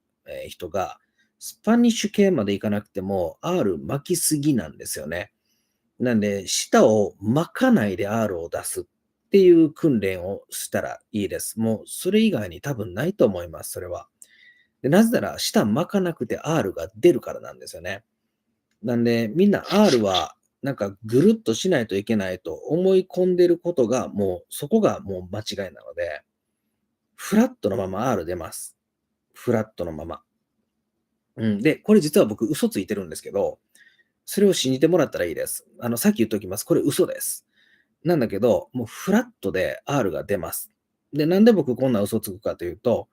人が、スパニッシュ系までいかなくても、R 巻きすぎなんですよね。なんで、舌を巻かないで R を出すっていう訓練をしたらいいです。もう、それ以外に多分ないと思います、それは。で、なぜなら、舌巻かなくて R が出るからなんですよね。なんで、みんな R は、なんかぐるっとしないといけないと思い込んでることが、もう、そこがもう間違いなので、フラットのまま R 出ます。フラットのまま。で、これ実は僕嘘ついてるんですけど、それを信じてもらったらいいです。さっき言っておきます。これ嘘です。なんだけど、もうフラットで R が出ます。で、なんで僕こんな嘘つくかというと、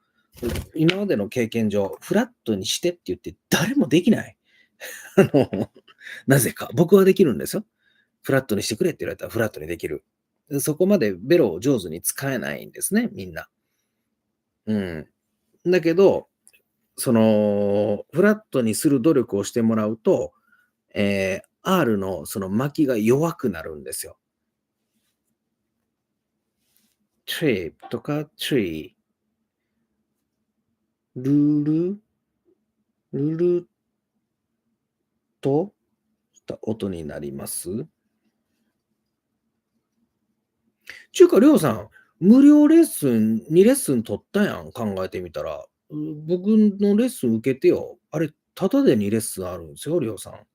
今までの経験上、フラットにしてって言って誰もできない。なぜか。僕はできるんですよ。フラットにしてくれって言われたらフラットにできる。そこまでベロを上手に使えないんですね、みんな。だけど、フラットにする努力をしてもらうと、R のその巻きが弱くなるんですよ。trip とか tree、ルルとした音になります。ちゅうか、りょうさん、無料レッスン2レッスン取ったやん、考えてみたら。僕のレッスン受けてよ。あれ、タダで2レッスンあるんですよ、りょうさん。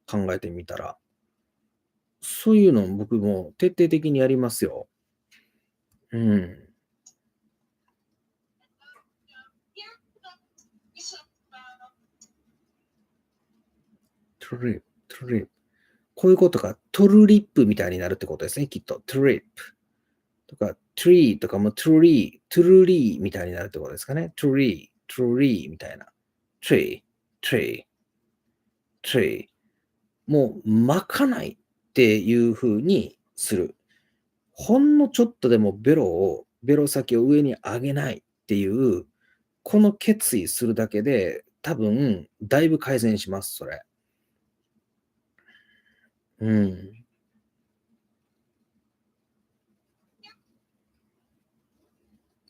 考えてみたら。そういうの僕も徹底的にやりますよ。トリップ。こういうことがトルリップみたいになるってことですね、きっと。トリップとか、トリーとかもトゥリーみたいになるってことですかね。トリーみたいな。トリー。もう、まかないっていう風にする。ほんのちょっとでもベロ先を上に上げないっていう、この決意するだけで、多分、だいぶ改善します、それ。うん。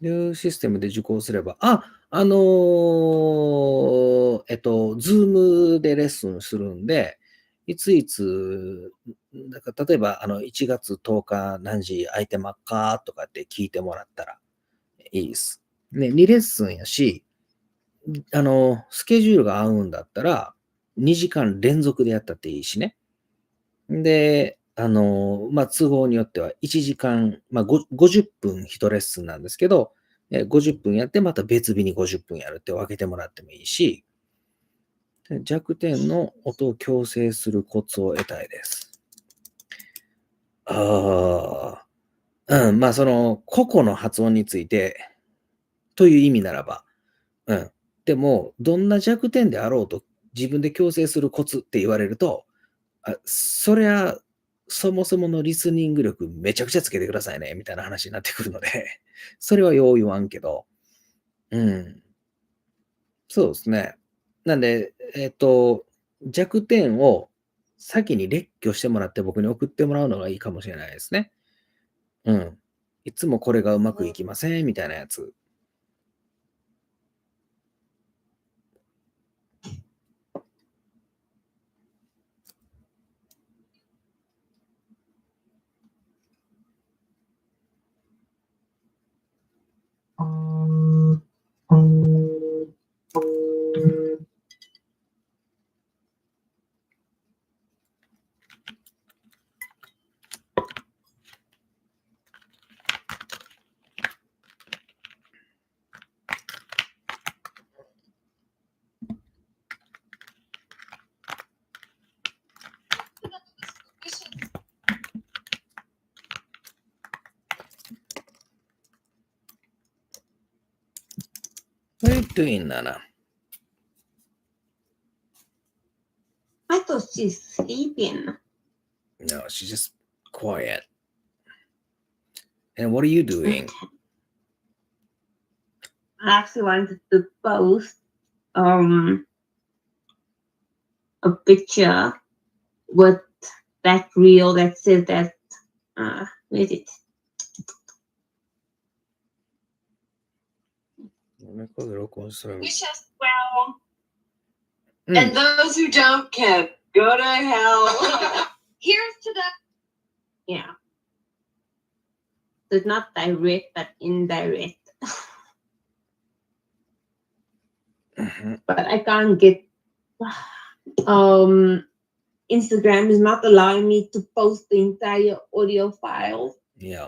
いうシステムで受講すれば、ズームでレッスンするんで、いついつ、なんか例えば、1月10日何時空いてまっかとかって聞いてもらったらいいです。ね、2レッスンやし、スケジュールが合うんだったら、2時間連続でやったっていいしね。で、都合によっては1時間、50分1レッスンなんですけど、50分やってまた別日に50分やるって分けてもらってもいいし、弱点の音を矯正するコツを得たいです。その、個々の発音についてという意味ならば、でも、どんな弱点であろうと自分で矯正するコツって言われると、そりゃ、そもそものリスニング力めちゃくちゃつけてくださいね、みたいな話になってくるので、それはよう言わんけど、うん。そうですね。なんで、弱点を先に列挙してもらって僕に送ってもらうのがいいかもしれないですね。うん。いつもこれがうまくいきません、みたいなやつ。What are you doing, Nana? I thought she's sleeping. No, she's just quiet. And what are you doing? I actually wanted to post a picture with that reel that says that where is it? Wish us well. And those who don't can go to hell. Here's to the yeah. So it's not direct but indirect. But I can't get Instagram is not allowing me to post the entire audio file. Yeah.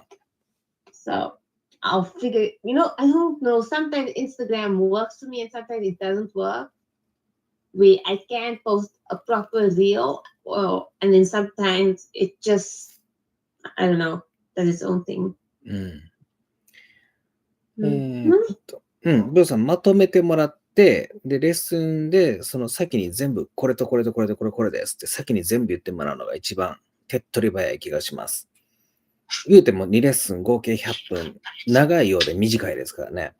So I'll figure, I don't know. Sometimes Instagram works for me and sometimes it doesn't work. I can't post a proper reel, and then sometimes it just, I don't know, does its own thing. ブーさんまとめてもらって、で、レッスンで、その先に全部、これとこれとこれとこれこれですって先に全部言ってもらうのが一番手っ取り早い気がします。言うても2レッスン合計100分、長いようで短いですからね。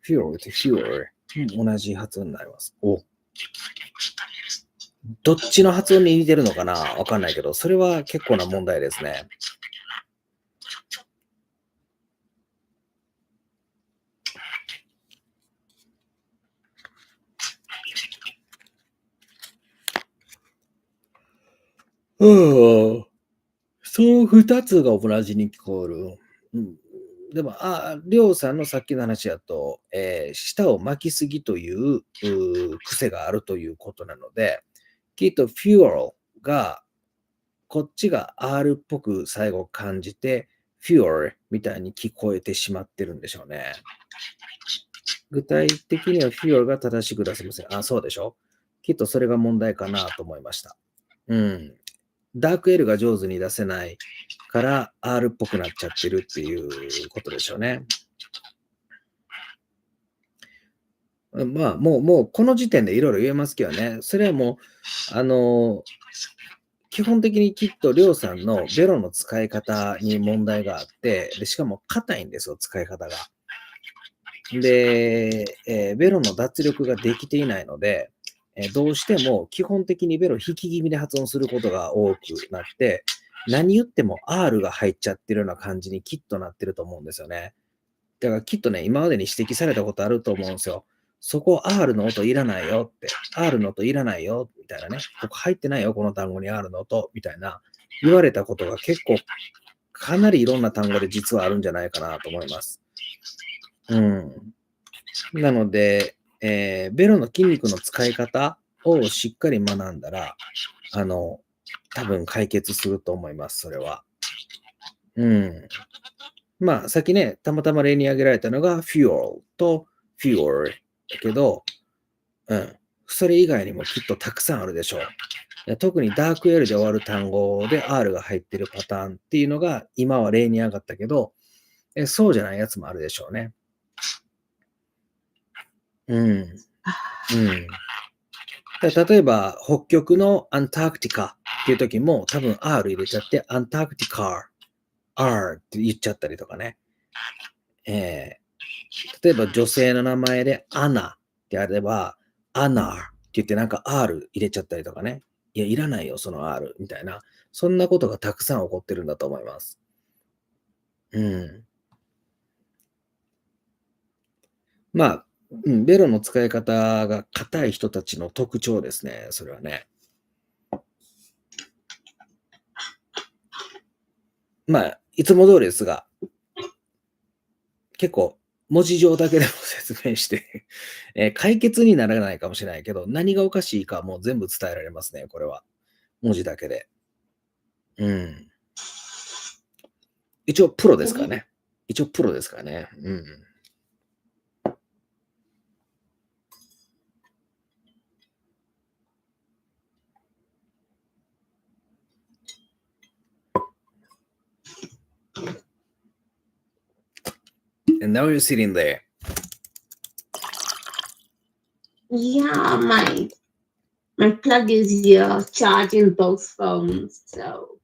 fewer to fewer、同じ発音になります。どっちの発音に似てるのかなわかんないけど、それは結構な問題ですね。その2つが同じに聞こえる。でも、りょうさんのさっきの話だと、舌を巻きすぎという癖があるということなので、きっと fuel が、こっちが R っぽく最後感じて、fuel みたいに聞こえてしまってるんでしょうね。具体的には fuel が正しく出せません。そうでしょ？きっとそれが問題かなと思いました。ダーク L が上手に出せないから R っぽくなっちゃってるっていうことでしょうね。まあ、もうこの時点でいろいろ言えますけどね。それはもう、基本的にきっとりょうさんのベロの使い方に問題があって、でしかも硬いんですよ、使い方が。で、ベロの脱力ができていないので、どうしても基本的にベロ引き気味で発音することが多くなって、何言っても R が入っちゃってるような感じにきっとなってると思うんですよね。だからきっとね、今までに指摘されたことあると思うんですよ。そこ R の音いらないよって、R の音いらないよみたいなね、ここ入ってないよ、この単語に R の音みたいな言われたことが結構かなりいろんな単語で実はあるんじゃないかなと思います。なので、ベロの筋肉の使い方をしっかり学んだら、多分解決すると思います、それは。まあ、さっきね、たまたま例に挙げられたのが fuel と fuel だけど、それ以外にもきっとたくさんあるでしょう。特にダーク L で終わる単語で R が入ってるパターンっていうのが今は例に上がったけど、そうじゃないやつもあるでしょうね。例えば、北極のアンタークティカっていう時も多分 R 入れちゃってアンタークティカー、R って言っちゃったりとかね。例えば女性の名前でアナってあれば、アナーって言ってなんか R 入れちゃったりとかね。いや、いらないよ、その R みたいな。そんなことがたくさん起こってるんだと思います。まあ、ベロの使い方が硬い人たちの特徴ですね、それはね。まあ、いつも通りですが、結構文字上だけでも説明して解決にならないかもしれないけど、何がおかしいかもう全部伝えられますね、これは。文字だけで。一応プロですからね。And now you're sitting there. Yeah, my plug is here charging both phones, so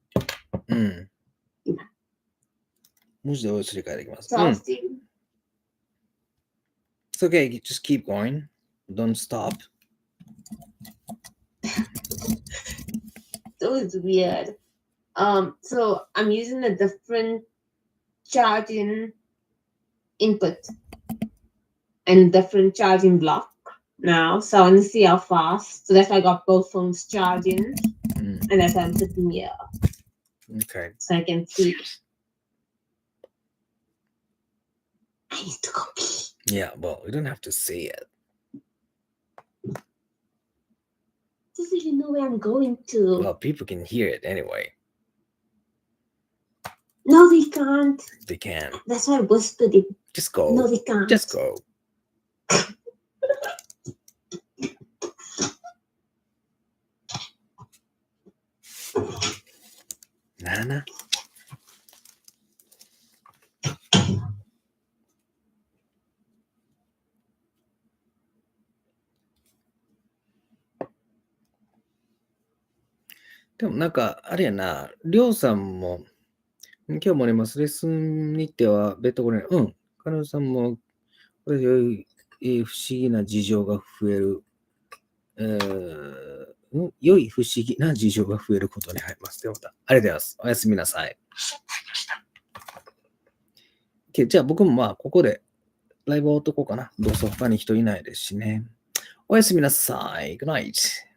文字でおすり替えできます。It's okay, just keep going. Don't stop. So it's weird. So I'm using a different charging input and different charging block now. So I want to see how fast. So that's why I got both phones charging, and that's why I'm sitting here. Okay. So I can see. I need to go pee. Yeah, well, we don't have to say it. Doesn't even know where I'm going to. Well, people can hear it anyway. No, they can't. They can. That's why I whispered it. Just go. No, they can't. Just go. Nana?でもなんか、あれやな、りょうさんも、今日もあります。レッスン日程は別途これ、彼女さんも、これ良い、不思議な事情が増える、良い不思議な事情が増えることに入ります。で、また。ありがとうございます。おやすみなさい。じゃあ僕もまあ、ここでライブを終わっとこうかな。どうせ他に人いないですしね。おやすみなさい。Good night.